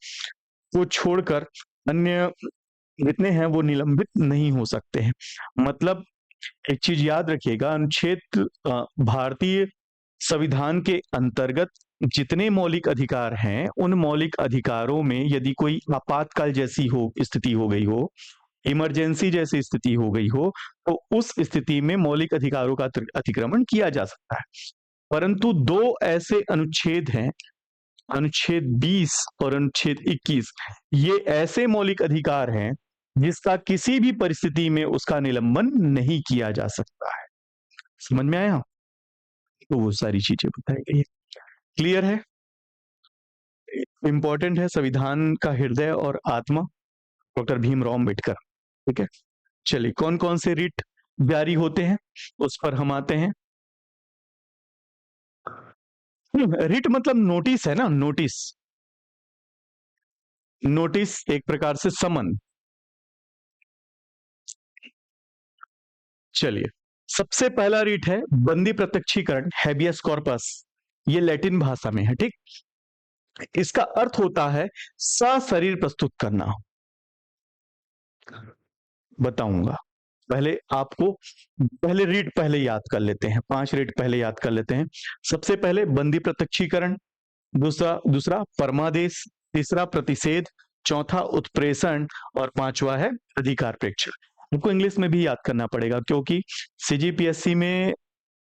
को छोड़कर अन्य जितने हैं वो निलंबित नहीं हो सकते हैं। मतलब एक चीज याद रखिएगा, अनुच्छेद भारतीय संविधान के अंतर्गत जितने मौलिक अधिकार हैं उन मौलिक अधिकारों में यदि कोई आपातकाल जैसी हो स्थिति हो गई हो, इमरजेंसी जैसी स्थिति हो गई हो, तो उस स्थिति में मौलिक अधिकारों का अतिक्रमण किया जा सकता है। परंतु दो ऐसे अनुच्छेद हैं, अनुच्छेद 20 और अनुच्छेद 21, ये ऐसे मौलिक अधिकार हैं जिसका किसी भी परिस्थिति में उसका निलंबन नहीं किया जा सकता है। समझ में आया? तो वो सारी चीजें बताई गई है। क्लियर है? इंपॉर्टेंट है, संविधान का हृदय और आत्मा डॉक्टर भीमराव अंबेडकर। ठीक है, चलिए कौन कौन से रिट जारी होते हैं उस पर हम आते हैं। रिट मतलब नोटिस है ना, नोटिस, नोटिस एक प्रकार से समन। चलिए, सबसे पहला रिट है बंदी प्रत्यक्षीकरण, हैबियस कॉर्पस, ये लैटिन भाषा में है। ठीक, इसका अर्थ होता है सशरीर प्रस्तुत करना। बताऊंगा, पहले आपको पहले रीड पहले याद कर लेते हैं, 5 रीड पहले याद कर लेते हैं। सबसे पहले बंदी प्रत्यक्षीकरण, दूसरा परमादेश, तीसरा प्रतिषेध, चौथा उत्प्रेषण और पांचवा है अधिकार प्रेक्षण। हमको इंग्लिश में भी याद करना पड़ेगा, क्योंकि सीजीपीएससी में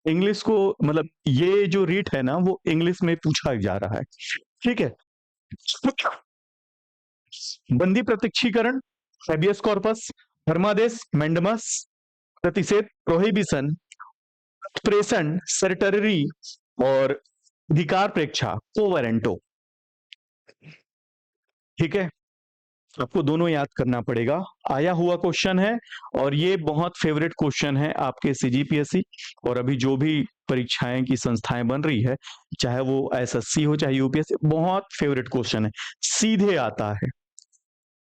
इंग्लिश को मतलब ये जो रीट है ना वो इंग्लिश में पूछा जा रहा है। ठीक है। बंदी प्रत्यक्षीकरण, हेबियस कॉर्पस, धर्मादेश, मैंडमस, प्रतिषेध, प्रोहिबिशन, प्रेषण, सर्टरी और अधिकार प्रेक्षा, कोवरेंटो। ठीक है, आपको दोनों याद करना पड़ेगा। आया हुआ क्वेश्चन है और ये बहुत फेवरेट क्वेश्चन है आपके सीजीपीएससी और अभी जो भी परीक्षाएं की संस्थाएं बन रही है, चाहे वो एसएससी हो चाहे यूपीएससी, बहुत फेवरेट क्वेश्चन है। सीधे आता है,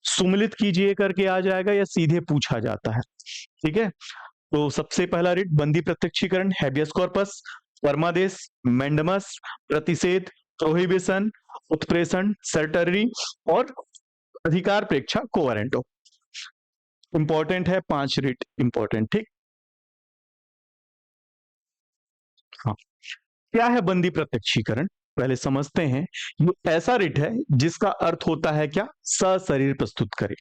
सुमिलित कीजिए करके आ जाएगा या सीधे पूछा जाता है। ठीक है, तो सबसे पहला रिट बंदी प्रत्यक्षीकरण, हैबियस कॉर्पस, परमादेश, मैंडमस, प्रतिषेध, प्रोहिबिशन, उत्प्रेषण, सर्टरी और अधिकार प्रेक्षा, कोवरेंटो। इंपॉर्टेंट है, 5 रिट इंपॉर्टेंट। ठीक, हाँ, क्या है बंदी प्रत्यक्षीकरण पहले समझते हैं। ये ऐसा रिट है जिसका अर्थ होता है क्या, सशरीर प्रस्तुत करे।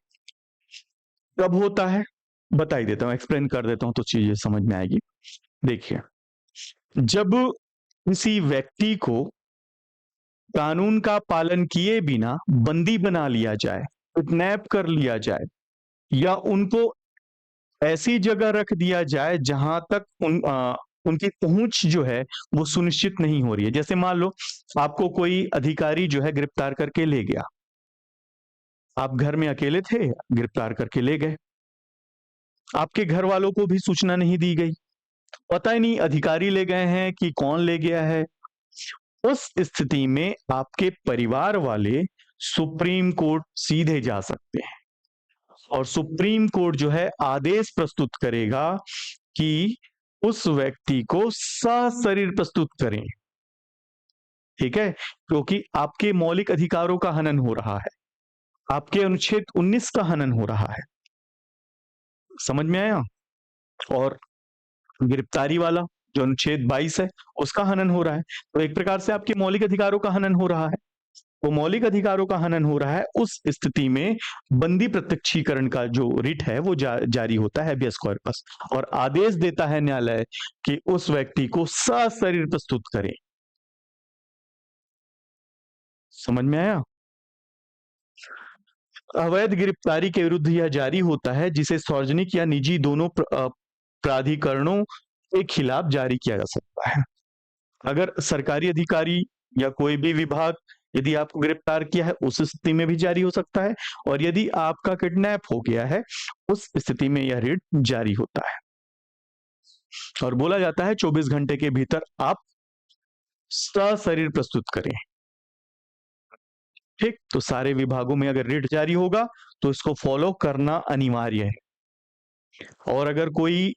कब होता है बताई देता हूं, एक्सप्लेन कर देता हूं तो चीजें समझ में आएगी। देखिए, जब किसी व्यक्ति को कानून का पालन किए बिना बंदी बना लिया जाए, किडनैप कर लिया जाए या उनको ऐसी जगह रख दिया जाए जहां तक उनकी पहुंच जो है वो सुनिश्चित नहीं हो रही है। जैसे मान लो आपको कोई अधिकारी जो है गिरफ्तार करके ले गया, आप घर में अकेले थे, गिरफ्तार करके ले गए, आपके घर वालों को भी सूचना नहीं दी गई, पता ही नहीं अधिकारी ले गए हैं कि कौन ले गया है। उस स्थिति में आपके परिवार वाले सुप्रीम कोर्ट सीधे जा सकते हैं और सुप्रीम कोर्ट जो है आदेश प्रस्तुत करेगा कि उस व्यक्ति को सशरीर प्रस्तुत करें। ठीक है, क्योंकि आपके मौलिक अधिकारों का हनन हो रहा है, आपके अनुच्छेद 19 का हनन हो रहा है। समझ में आया? और गिरफ्तारी वाला जो अनुच्छेद 22 है उसका हनन हो रहा है, तो एक प्रकार से आपके मौलिक अधिकारों का हनन हो रहा है। वो मौलिक अधिकारों का हनन हो रहा है, उस स्थिति में बंदी प्रत्यक्षीकरण का जो रिट है वो जारी होता है, हैबियस कॉर्पस, और आदेश देता है न्यायालय कि उस व्यक्ति को सशरीर प्रस्तुत करें। समझ में आया? अवैध गिरफ्तारी के विरुद्ध यह जारी होता है जिसे सार्वजनिक या निजी दोनों प्राधिकरणों के खिलाफ जारी किया जा सकता है। अगर सरकारी अधिकारी या कोई भी विभाग यदि आपको गिरफ्तार किया है उस स्थिति में भी जारी हो सकता है, और यदि आपका किडनैप हो गया है उस स्थिति में यह रिट जारी होता है और बोला जाता है 24 घंटे के भीतर आप सशरीर प्रस्तुत करें। ठीक, तो सारे विभागों में अगर रिट जारी होगा तो इसको फॉलो करना अनिवार्य है, और अगर कोई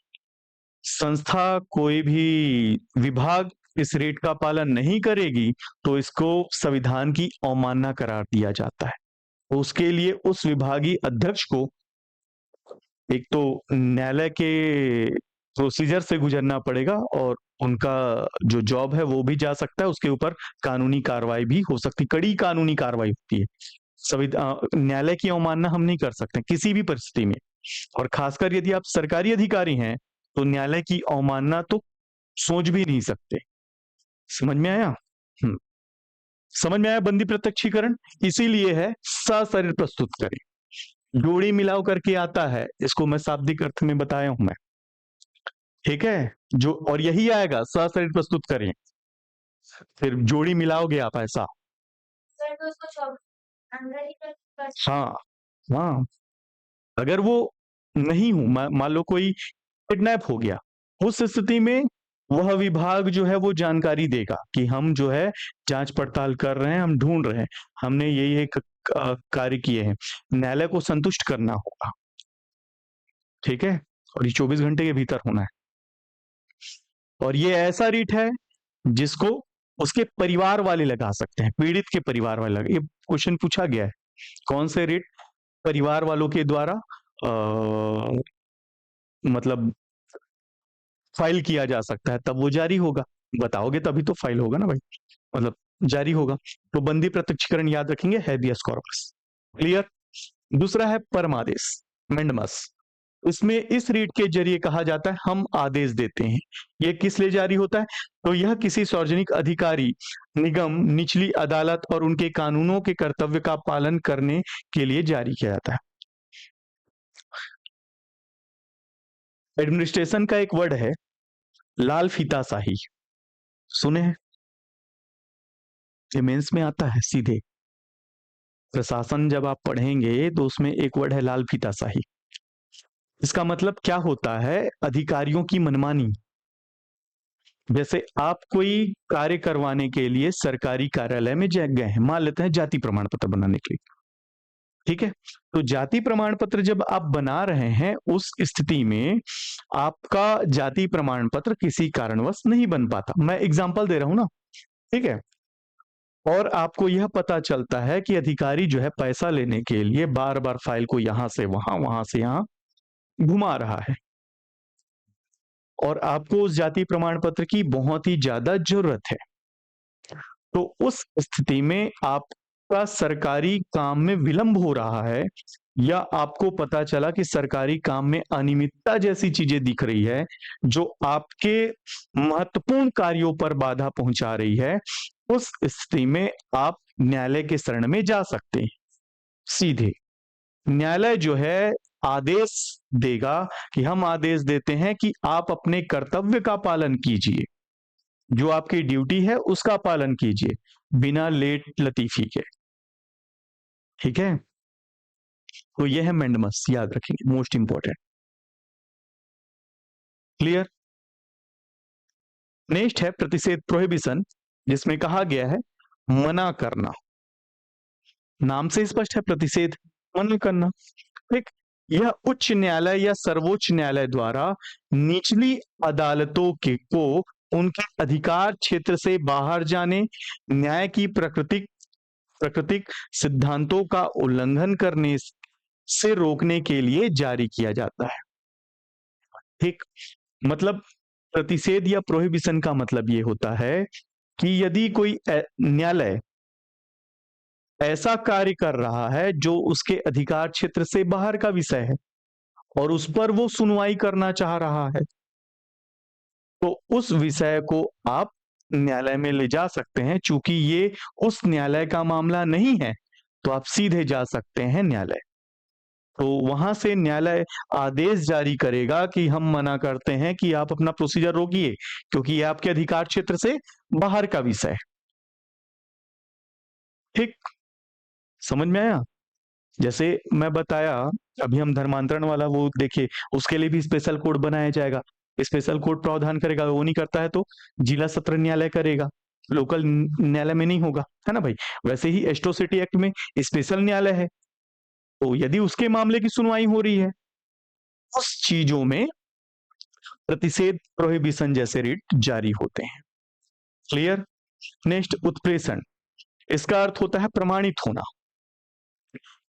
संस्था कोई भी विभाग इस रेट का पालन नहीं करेगी तो इसको संविधान की अवमानना करार दिया जाता है। तो उसके लिए उस विभागीय अध्यक्ष को एक तो न्यायालय के प्रोसीजर से गुजरना पड़ेगा और उनका जो जॉब है वो भी जा सकता है, उसके ऊपर कानूनी कार्रवाई भी हो सकती, कड़ी कानूनी कार्रवाई होती है। न्यायालय की अवमानना हम नहीं कर सकते किसी भी परिस्थिति में, और खासकर यदि आप सरकारी अधिकारी हैं तो न्यायालय की अवमानना तो सोच भी नहीं सकते। समझ में आया? समझ में आया बंदी प्रत्यक्षीकरण? इसीलिए है सशरीर प्रस्तुत करें, जोड़ी मिलाव करके आता है, इसको मैं शाब्दिक अर्थ में बताया हूं मैं। ठीक है, जो और यही आएगा सशरीर प्रस्तुत करें, फिर जोड़ी मिलाओगे आप ऐसा। हाँ हाँ, अगर वो नहीं हो, मान लो कोई किडनैप हो गया, उस स्थिति में वह विभाग जो है वो जानकारी देगा कि हम जो है जांच पड़ताल कर रहे हैं, हम ढूंढ रहे हैं, हमने ये कार्य किए हैं, न्यायालय को संतुष्ट करना होगा। ठीक है, और ये 24 घंटे के भीतर होना है, और ये ऐसा रीट है जिसको उसके परिवार वाले लगा सकते हैं, पीड़ित के परिवार वाले लगा। ये क्वेश्चन पूछा गया है, कौन से रीट परिवार वालों के द्वारा मतलब फाइल किया जा सकता है, तब वो जारी होगा। बताओगे तभी तो फाइल होगा ना भाई, मतलब जारी होगा। तो बंदी प्रत्यक्षीकरण याद रखेंगे, हैबियस कॉर्पस। क्लियर? दूसरा है परमादेश, मैंडमस। इसमें इस रीट के जरिए कहा जाता है हम आदेश देते हैं। यह किस लिए जारी होता है? तो यह किसी सार्वजनिक अधिकारी, निगम, निचली अदालत और उनके कानूनों के कर्तव्य का पालन करने के लिए जारी किया जाता है। एडमिनिस्ट्रेशन का एक वर्ड है लाल फीताशाही, सुने हैं? ये मेंस में आता है सीधे। प्रशासन जब आप पढ़ेंगे तो उसमें एक वर्ड है लाल फीताशाही। इसका मतलब क्या होता है? अधिकारियों की मनमानी। जैसे आप कोई कार्य करवाने के लिए सरकारी कार्यालय में गए हैं, मान लेते हैं जाति प्रमाण पत्र बनाने के लिए, ठीक है? तो जाति प्रमाण पत्र जब आप बना रहे हैं, उस स्थिति में आपका जाति प्रमाण पत्र किसी कारणवश नहीं बन पाता। मैं एग्जांपल दे रहा हूं ना, ठीक है? और आपको यह पता चलता है कि अधिकारी जो है पैसा लेने के लिए बार बार फाइल को यहां से वहां से यहां घुमा रहा है, और आपको उस जाति प्रमाण पत्र की बहुत ही ज्यादा जरूरत है। तो उस स्थिति में आपका सरकारी काम में विलंब हो रहा है, या आपको पता चला कि सरकारी काम में अनियमितता जैसी चीजें दिख रही है जो आपके महत्वपूर्ण कार्यों पर बाधा पहुंचा रही है, उस स्थिति में आप न्यायालय के शरण में जा सकते हैं। सीधे न्यायालय जो है आदेश देगा कि हम आदेश देते हैं कि आप अपने कर्तव्य का पालन कीजिए, जो आपकी ड्यूटी है उसका पालन कीजिए बिना लेट लतीफी के, ठीक है? तो यह है मैंडेमस, याद रखेंगे, मोस्ट इंपॉर्टेंट। क्लियर? नेक्स्ट है प्रतिषेध, प्रोहिबिशन, जिसमें कहा गया है मना करना। नाम से स्पष्ट है, प्रतिषेध, मना करना, ठीक? यह उच्च न्यायालय या सर्वोच्च न्यायालय द्वारा निचली अदालतों के को उनके अधिकार क्षेत्र से बाहर जाने, न्याय की प्राकृतिक सिद्धांतों का उल्लंघन करने से रोकने के लिए जारी किया जाता है, ठीक? मतलब प्रतिषेध या प्रोहिबिशन का मतलब ये होता है कि यदि कोई न्यायालय ऐसा कार्य कर रहा है जो उसके अधिकार क्षेत्र से बाहर का विषय है और उस पर वो सुनवाई करना चाह रहा है, तो उस विषय को आप न्यायालय में ले जा सकते हैं। चूंकि ये उस न्यायालय का मामला नहीं है, तो आप सीधे जा सकते हैं न्यायालय। तो वहां से न्यायालय आदेश जारी करेगा कि हम मना करते हैं कि आप अपना प्रोसीजर रोकिए, क्योंकि ये आपके अधिकार क्षेत्र से बाहर का विषय है, ठीक? समझ में आया? जैसे मैं बताया अभी, हम धर्मांतरण वाला वो देखिए, उसके लिए भी स्पेशल कोड बनाया जाएगा। स्पेशल कोड प्रावधान करेगा, वो नहीं करता है तो जिला सत्र न्यायालय करेगा, लोकल न्यायालय में नहीं होगा, है ना भाई? वैसे ही एट्रोसिटी एक्ट में स्पेशल न्यायालय है, तो यदि उसके मामले की सुनवाई हो रही है, उस चीजों में प्रतिषेध, प्रोहिबिशन जैसे रिट जारी होते हैं। क्लियर? नेक्स्ट, उत्प्रेषण। इसका अर्थ होता है प्रमाणित होना।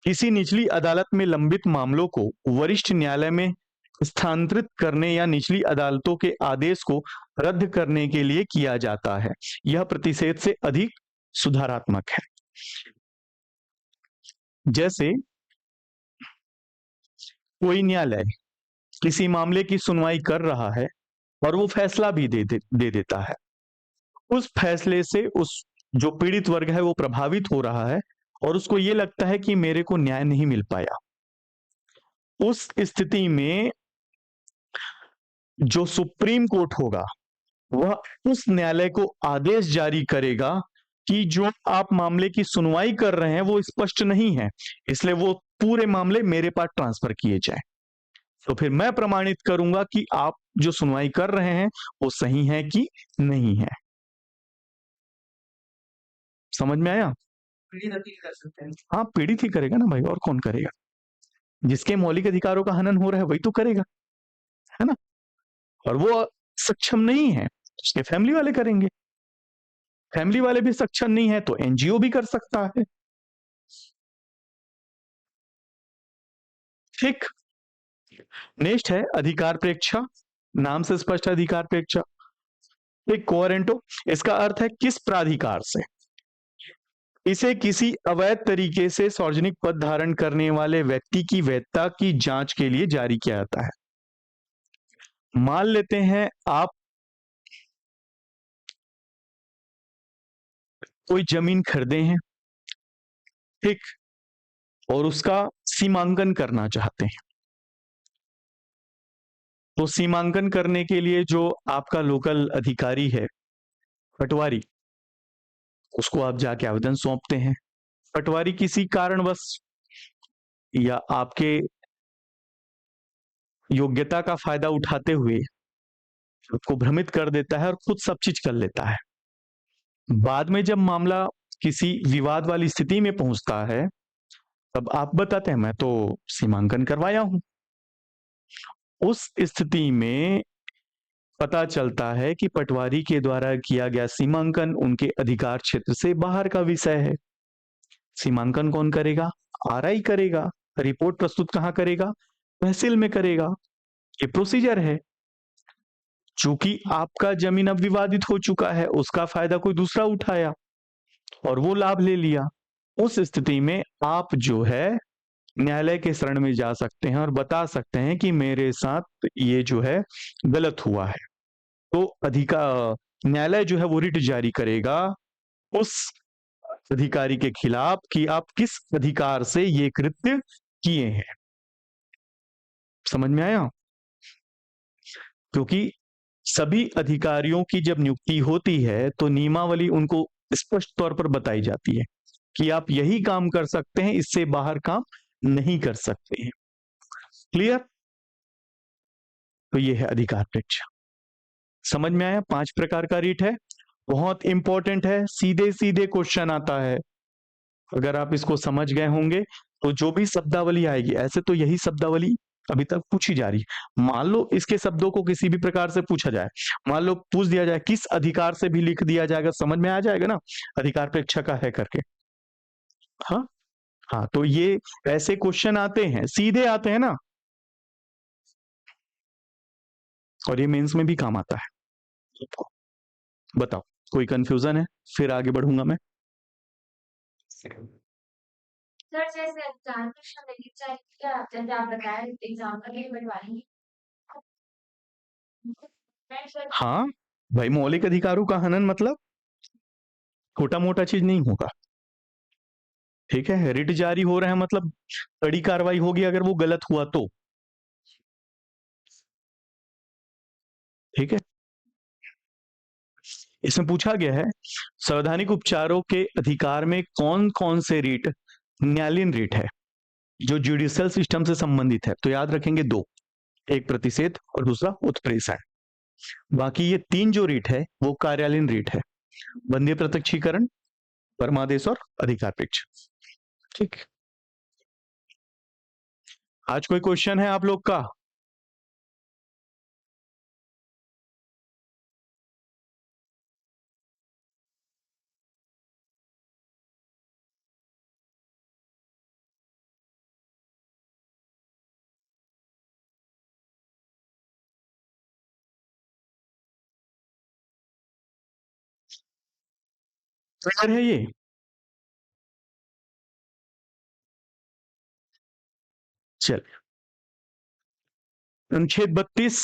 किसी निचली अदालत में लंबित मामलों को वरिष्ठ न्यायालय में स्थानांतरित करने या निचली अदालतों के आदेश को रद्द करने के लिए किया जाता है। यह प्रतिषेध से अधिक सुधारात्मक है। जैसे कोई न्यायालय किसी मामले की सुनवाई कर रहा है और वो फैसला भी दे देता है, उस फैसले से उस जो पीड़ित वर्ग है वो प्रभावित हो रहा है और उसको ये लगता है कि मेरे को न्याय नहीं मिल पाया। उस स्थिति में जो सुप्रीम कोर्ट होगा वह उस न्यायालय को आदेश जारी करेगा कि जो आप मामले की सुनवाई कर रहे हैं वो स्पष्ट नहीं है, इसलिए वो पूरे मामले मेरे पास ट्रांसफर किए जाए। तो फिर मैं प्रमाणित करूंगा कि आप जो सुनवाई कर रहे हैं वो सही है कि नहीं है। समझ में आया? पीड़ित अपील कर सकते हैं। हाँ, पीड़ित ही करेगा ना भाई, और कौन करेगा? जिसके मौलिक अधिकारों का हनन हो रहा है वही तो करेगा, है ना? और वो सक्षम नहीं है, उसके फैमिली वाले करेंगे। फैमिली वाले भी सक्षम नहीं है तो एनजीओ भी कर सकता है, ठीक? नेक्स्ट है अधिकार प्रेक्षा। नाम से स्पष्ट है अधिकार प्रेक्षा। एक कोअरेंटो, इसका अर्थ है किस प्राधिकार से। इसे किसी अवैध तरीके से सार्वजनिक पद धारण करने वाले व्यक्ति की वैधता की जांच के लिए जारी किया जाता है। मान लेते हैं आप कोई जमीन खरीदे हैं, ठीक, और उसका सीमांकन करना चाहते हैं। तो सीमांकन करने के लिए जो आपका लोकल अधिकारी है, पटवारी, उसको आप जाके आवेदन सौंपते हैं। पटवारी किसी कारणवश या आपके योग्यता का फायदा उठाते हुए आपको भ्रमित कर देता है और खुद सब चीज कर लेता है। बाद में जब मामला किसी विवाद वाली स्थिति में पहुंचता है, तब आप बताते हैं मैं तो सीमांकन करवाया हूं। उस स्थिति में पता चलता है कि पटवारी के द्वारा किया गया सीमांकन उनके अधिकार क्षेत्र से बाहर का विषय है। सीमांकन कौन करेगा? आरआई करेगा। रिपोर्ट प्रस्तुत कहां करेगा? तहसील में करेगा। ये प्रोसीजर है। चूंकि आपका जमीन अब विवादित हो चुका है, उसका फायदा कोई दूसरा उठाया और वो लाभ ले लिया। उस स्थिति में आप जो है न्यायालय के शरण में जा सकते हैं और बता सकते हैं कि मेरे साथ ये जो है गलत हुआ है। तो न्यायालय जो है वो रिट जारी करेगा उस अधिकारी के खिलाफ कि आप किस अधिकार से ये कृत्य किए हैं। समझ में आया? क्योंकि सभी अधिकारियों की जब नियुक्ति होती है तो नियमावली उनको स्पष्ट तौर पर बताई जाती है कि आप यही काम कर सकते हैं, इससे बाहर काम नहीं कर सकते हैं। क्लियर? तो ये है अधिकार परीक्षा। समझ में आया? 5 प्रकार का रीट है, बहुत इंपॉर्टेंट है, सीधे सीधे क्वेश्चन आता है। अगर आप इसको समझ गए होंगे तो जो भी शब्दावली आएगी, ऐसे तो यही शब्दावली अभी तक पूछी जा रही है। मान लो इसके शब्दों को किसी भी प्रकार से पूछा जाए, मान लो पूछ दिया जाए किस अधिकार से भी लिख दिया जाएगा, समझ में आ जाएगा ना अधिकार परीक्षा का है करके। हाँ हाँ, तो ये ऐसे क्वेश्चन आते हैं, सीधे आते हैं ना, और ये मेंस में भी काम आता है। बताओ कोई कंफ्यूजन है? फिर आगे बढ़ूंगा मैं। सर जैसे एग्जाम जैसे आप बताए एग्जाम का लिए बनवाएंगे। हाँ भाई, मौलिक अधिकारों का हनन मतलब छोटा मोटा चीज नहीं होगा। ठीक है, रिट जारी हो रहा है मतलब कड़ी कार्रवाई होगी अगर वो गलत हुआ तो। ठीक है, इसमें पूछा गया है संवैधानिक उपचारों के अधिकार में कौन कौन से रीट न्यायालयीन रीट है जो जुडिशियल सिस्टम से संबंधित है। तो याद रखेंगे दो, एक प्रतिषेध और दूसरा उत्प्रेषण। बाकी ये 3 जो रीट है वो कार्यालयीन रीट है, बंदे प्रत्यक्षीकरण, परमादेश और अधिकार परीक्षा। ठीक, आज कोई क्वेश्चन है आप लोग का? क्लियर है ये? चल, अनुच्छेद 32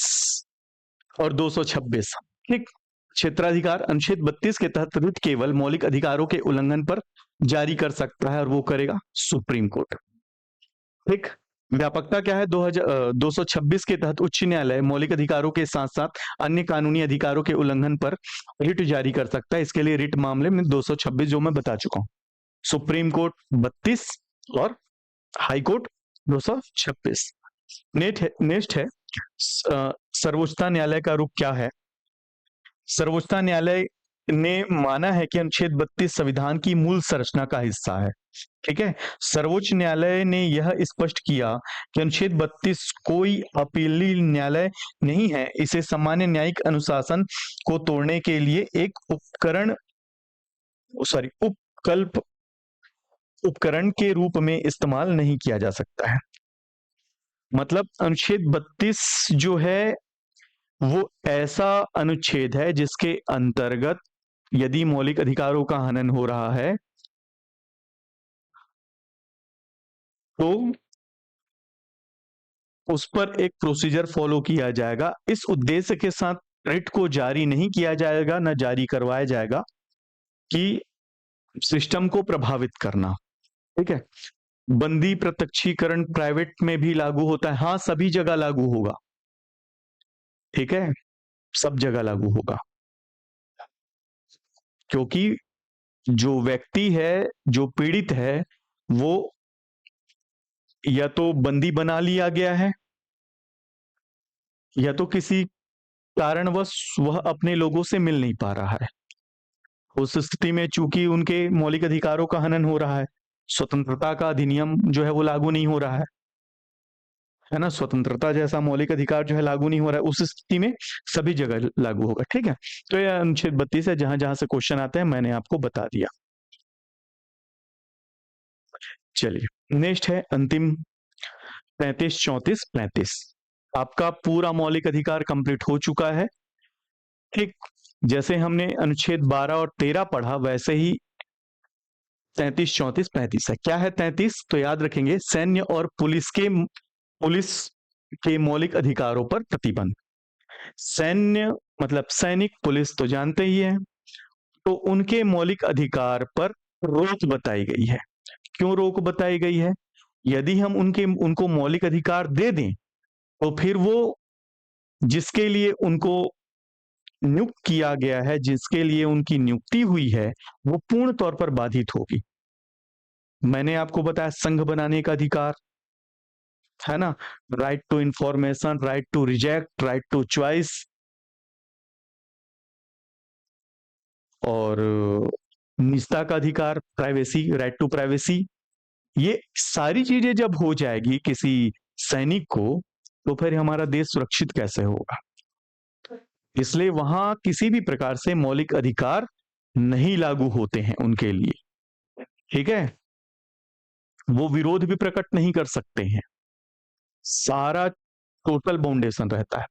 और 226, ठीक, क्षेत्राधिकार अनुच्छेद 32 के तहत रिट केवल मौलिक अधिकारों के उल्लंघन पर जारी कर सकता है और वो करेगा सुप्रीम कोर्ट। ठीक, व्यापकता क्या है? 226 के तहत उच्च न्यायालय मौलिक अधिकारों के साथ साथ अन्य कानूनी अधिकारों के उल्लंघन पर रिट जारी कर सकता है। इसके लिए रिट मामले में 226 जो मैं बता चुका हूं, सुप्रीम कोर्ट 32 और हाई कोर्ट 226। नेक्स्ट है सर्वोच्च न्यायालय का रुख क्या है? सर्वोच्च न्यायालय ने माना है कि अनुच्छेद 32 संविधान की मूल संरचना का हिस्सा है। ठीक है, सर्वोच्च न्यायालय ने यह स्पष्ट किया कि अनुच्छेद 32 कोई अपीलीय न्यायालय नहीं है, इसे सामान्य न्यायिक अनुशासन को तोड़ने के लिए एक उपकरण के रूप में इस्तेमाल नहीं किया जा सकता है। मतलब अनुच्छेद 32 जो है वो ऐसा अनुच्छेद है जिसके अंतर्गत यदि मौलिक अधिकारों का हनन हो रहा है तो उस पर एक प्रोसीजर फॉलो किया जाएगा। इस उद्देश्य के साथ रिट को जारी नहीं किया जाएगा, न जारी करवाया जाएगा कि सिस्टम को प्रभावित करना। ठीक है। बंदी प्रत्यक्षीकरण प्राइवेट में भी लागू होता है। हाँ, सभी जगह लागू होगा। ठीक है, सब जगह लागू होगा, क्योंकि जो व्यक्ति है, जो पीड़ित है, वो या तो बंदी बना लिया गया है, या तो किसी कारणवश वह अपने लोगों से मिल नहीं पा रहा है। उस स्थिति में चूंकि उनके मौलिक अधिकारों का हनन हो रहा है, स्वतंत्रता का अधिनियम जो है वो लागू नहीं हो रहा है ना, स्वतंत्रता जैसा मौलिक अधिकार जो है लागू नहीं हो रहा है, उस स्थिति में सभी जगह लागू होगा। ठीक है, तो यह अनुच्छेद 32 है। जहां जहां से क्वेश्चन आते हैं मैंने आपको बता दिया। चलिए, नेक्स्ट है अंतिम 33, 34, 35। आपका पूरा मौलिक अधिकार कंप्लीट हो चुका है। ठीक, जैसे हमने अनुच्छेद 12 और 13 पढ़ा, वैसे ही 33, 34, 35 है। क्या है 33? तो याद रखेंगे, सैन्य और पुलिस के मौलिक अधिकारों पर प्रतिबंध। सैन्य मतलब सैनिक, पुलिस तो जानते ही हैं, तो उनके मौलिक अधिकार पर रोक बताई गई है। क्यों रोक बताई गई है? यदि हम उनको मौलिक अधिकार दे दें, तो फिर वो जिसके लिए उनको नियुक्त किया गया है, जिसके लिए उनकी नियुक्ति हुई है, वो पूर्ण तौर पर बाधित होगी। मैंने आपको बताया संघ बनाने का अधिकार है ना, right to information, right to reject, right to choice, और निजता का अधिकार, प्राइवेसी, राइट टू प्राइवेसी। ये सारी चीजें जब हो जाएगी किसी सैनिक को, तो फिर हमारा देश सुरक्षित कैसे होगा? इसलिए वहां किसी भी प्रकार से मौलिक अधिकार नहीं लागू होते हैं उनके लिए। ठीक है, वो विरोध भी प्रकट नहीं कर सकते हैं। सारा टोटल बाउंडेशन रहता है।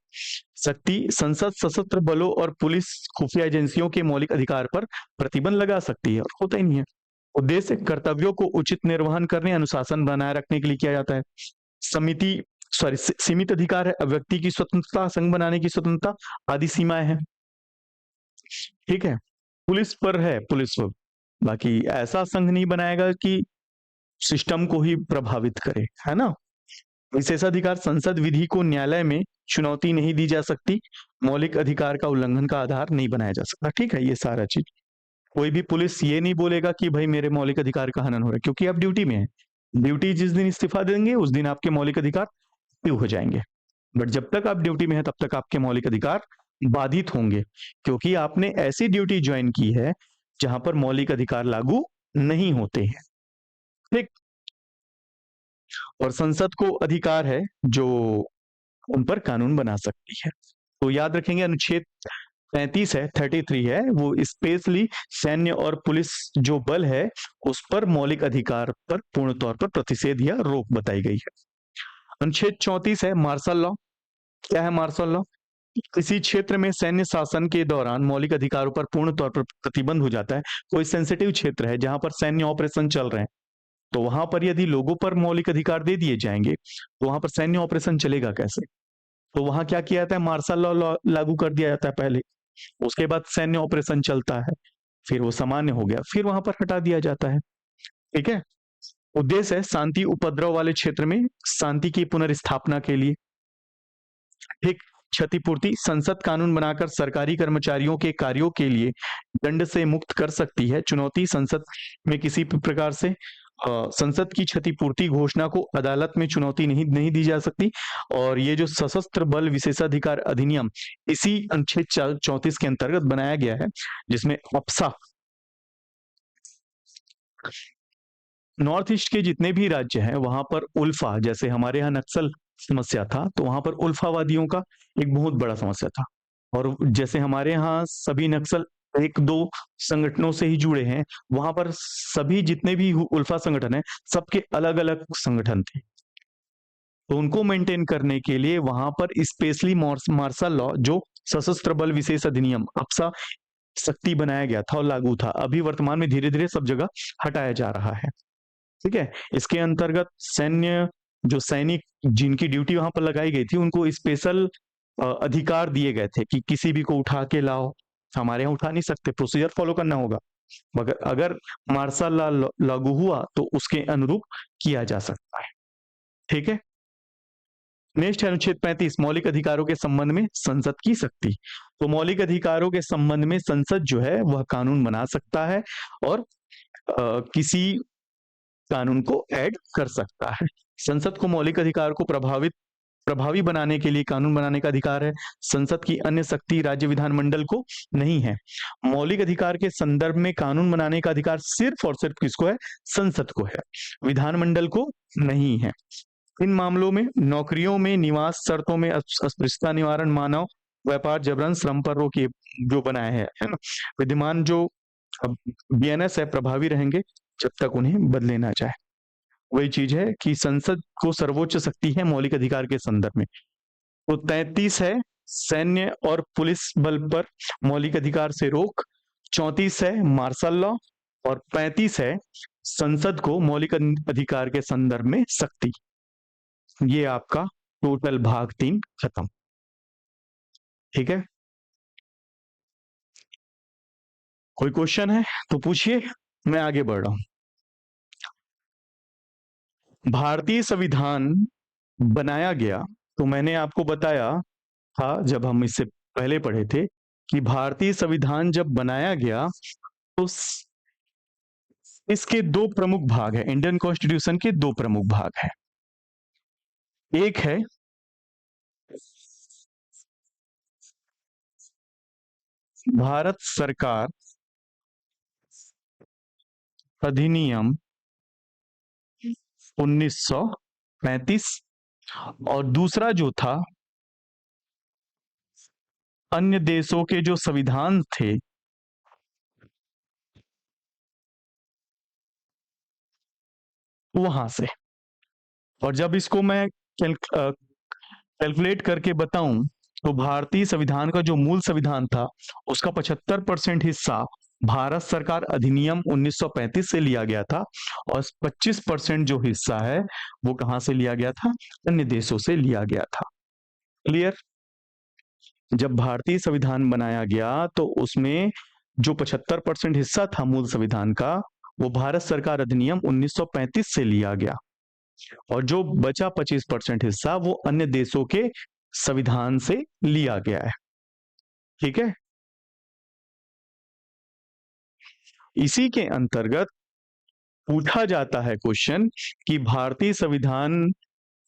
शक्ति संसद सशस्त्र बलों और पुलिस खुफिया एजेंसियों के मौलिक अधिकार पर प्रतिबंध लगा सकती है, और होता ही नहीं है। उद्देश्य कर्तव्यों को उचित निर्वहन करने, अनुशासन बनाए रखने के लिए किया जाता है। सीमित अधिकार है, व्यक्ति की स्वतंत्रता, संघ बनाने की स्वतंत्रता आदि सीमाएं हैं। ठीक है, पुलिस पर है, पुलिस पर बाकी ऐसा संघ नहीं बनाएगा कि सिस्टम को ही प्रभावित करे, है ना। विशेषाधिकार संसद विधि को न्यायालय में चुनौती नहीं दी जा सकती, मौलिक अधिकार का उल्लंघन का आधार नहीं बनाया जा सकता। ठीक है, ये सारा चीज कोई भी पुलिस ये नहीं बोलेगा कि भाई मेरे मौलिक अधिकार का हनन हो रहा है, क्योंकि आप ड्यूटी में है। ड्यूटी जिस दिन इस्तीफा देंगे उस दिन आपके मौलिक अधिकार एक्टिव हो जाएंगे, बट जब तक आप ड्यूटी में है तब तक आपके मौलिक अधिकार बाधित होंगे, क्योंकि आपने ऐसी ड्यूटी ज्वाइन की है जहां पर मौलिक अधिकार लागू नहीं होते हैं। ठीक, और संसद को अधिकार है जो उन पर कानून बना सकती है। तो याद रखेंगे, अनुच्छेद 33 है, 33 है, वो स्पेशली सैन्य और पुलिस जो बल है उस पर मौलिक अधिकार पर पूर्ण तौर पर प्रतिषेध या रोक बताई गई है। अनुच्छेद 34 है, मार्शल लॉ। क्या है मार्शल लॉ? किसी क्षेत्र में सैन्य शासन के दौरान मौलिक अधिकारों पर पूर्ण तौर पर प्रतिबंध हो जाता है। कोई सेंसिटिव क्षेत्र है जहां पर सैन्य ऑपरेशन चल रहे हैं, तो वहां पर यदि लोगों पर मौलिक अधिकार दे दिए जाएंगे, तो वहां पर सैन्य ऑपरेशन चलेगा कैसे? तो वहां क्या किया जाता है, मार्शल लॉ लागू कर दिया जाता है पहले, उसके बाद सैन्य ऑपरेशन चलता है, फिर वो सामान्य हो गया, फिर वहां पर हटा दिया जाता है। ठीक है, उद्देश्य है शांति उपद्रव वाले क्षेत्र में शांति की पुनर्स्थापना के लिए। ठीक, क्षतिपूर्ति, संसद कानून बनाकर सरकारी कर्मचारियों के कार्यों के लिए दंड से मुक्त कर सकती है। चुनौती, संसद में किसी भी प्रकार से संसद की क्षतिपूर्ति घोषणा को अदालत में चुनौती नहीं दी जा सकती। और ये जो सशस्त्र बल विशेषाधिकार अधिनियम इसी अनुच्छेद 34 के अंतर्गत बनाया गया है, जिसमें अप्सा नॉर्थ ईस्ट के जितने भी राज्य हैं वहां पर उल्फा, जैसे हमारे यहाँ नक्सल समस्या था, तो वहां पर उल्फावादियों का एक बहुत बड़ा समस्या था। और जैसे हमारे यहाँ सभी नक्सल एक दो संगठनों से ही जुड़े हैं, वहां पर सभी जितने भी उल्फा संगठन है सबके अलग अलग संगठन थे, तो उनको मेंटेन करने के लिए वहां पर स्पेशली मार्शल लॉ, जो सशस्त्र बल विशेष अधिनियम अप्सा सख्ती बनाया गया था और लागू था। अभी वर्तमान में धीरे धीरे सब जगह हटाया जा रहा है। ठीक है। इसके अंतर्गत सैन्य जो सैनिक जिनकी ड्यूटी वहां पर लगाई गई थी उनको स्पेशल अधिकार दिए गए थे कि किसी भी को उठा के लाओ। हमारे यहाँ उठा नहीं सकते, प्रोसीजर फॉलो करना होगा, मगर अगर मार्शल लॉ लागू हुआ तो उसके अनुरूप किया जा सकता है। ठीक है। नेक्स्ट है अनुच्छेद 35, मौलिक अधिकारों के संबंध में संसद की शक्ति। तो मौलिक अधिकारों के संबंध में संसद जो है वह कानून बना सकता है और किसी कानून को ऐड कर सकता है। संसद को मौलिक अधिकार को प्रभावी बनाने के लिए कानून बनाने का अधिकार है। संसद की अन्य शक्ति राज्य विधानमंडल को नहीं है। मौलिक अधिकार के संदर्भ में कानून बनाने का अधिकार सिर्फ और सिर्फ किसको है? संसद को है, विधानमंडल को नहीं है। इन मामलों में नौकरियों में निवास शर्तों में अस्पृश्यता निवारण, मानव व्यापार, जबरन श्रम पर रोक ये जो बनाए है ना, विद्यमान जो बीएनएस है प्रभावी रहेंगे जब तक उन्हें बदले ना जाए। वही चीज है कि संसद को सर्वोच्च शक्ति है मौलिक अधिकार के संदर्भ में। तो 33 है सैन्य और पुलिस बल पर मौलिक अधिकार से रोक, 34 है मार्शल लॉ और 35 है संसद को मौलिक अधिकार के संदर्भ में शक्ति। ये आपका टोटल भाग 3 खत्म। ठीक है, कोई क्वेश्चन है तो पूछिए, मैं आगे बढ़ रहा हूं। भारतीय संविधान बनाया गया, तो मैंने आपको बताया था जब हम इससे पहले पढ़े थे कि भारतीय संविधान जब बनाया गया तो इसके दो प्रमुख भाग है। इंडियन कॉन्स्टिट्यूशन के दो प्रमुख भाग है। एक है भारत सरकार अधिनियम 1935 और दूसरा जो था अन्य देशों के जो संविधान थे वहां से। और जब इसको मैं कैलकुलेट करके बताऊं तो भारतीय संविधान का जो मूल संविधान था उसका 75% हिस्सा भारत सरकार अधिनियम 1935 से लिया गया था और 25% जो हिस्सा है वो कहां से लिया गया था? अन्य देशों से लिया गया था। क्लियर? जब भारतीय संविधान बनाया गया तो उसमें जो 75% हिस्सा था मूल संविधान का वो भारत सरकार अधिनियम 1935 से लिया गया और जो बचा 25% हिस्सा वो अन्य देशों के संविधान से लिया गया है। ठीक है, इसी के अंतर्गत पूछा जाता है क्वेश्चन कि भारतीय संविधान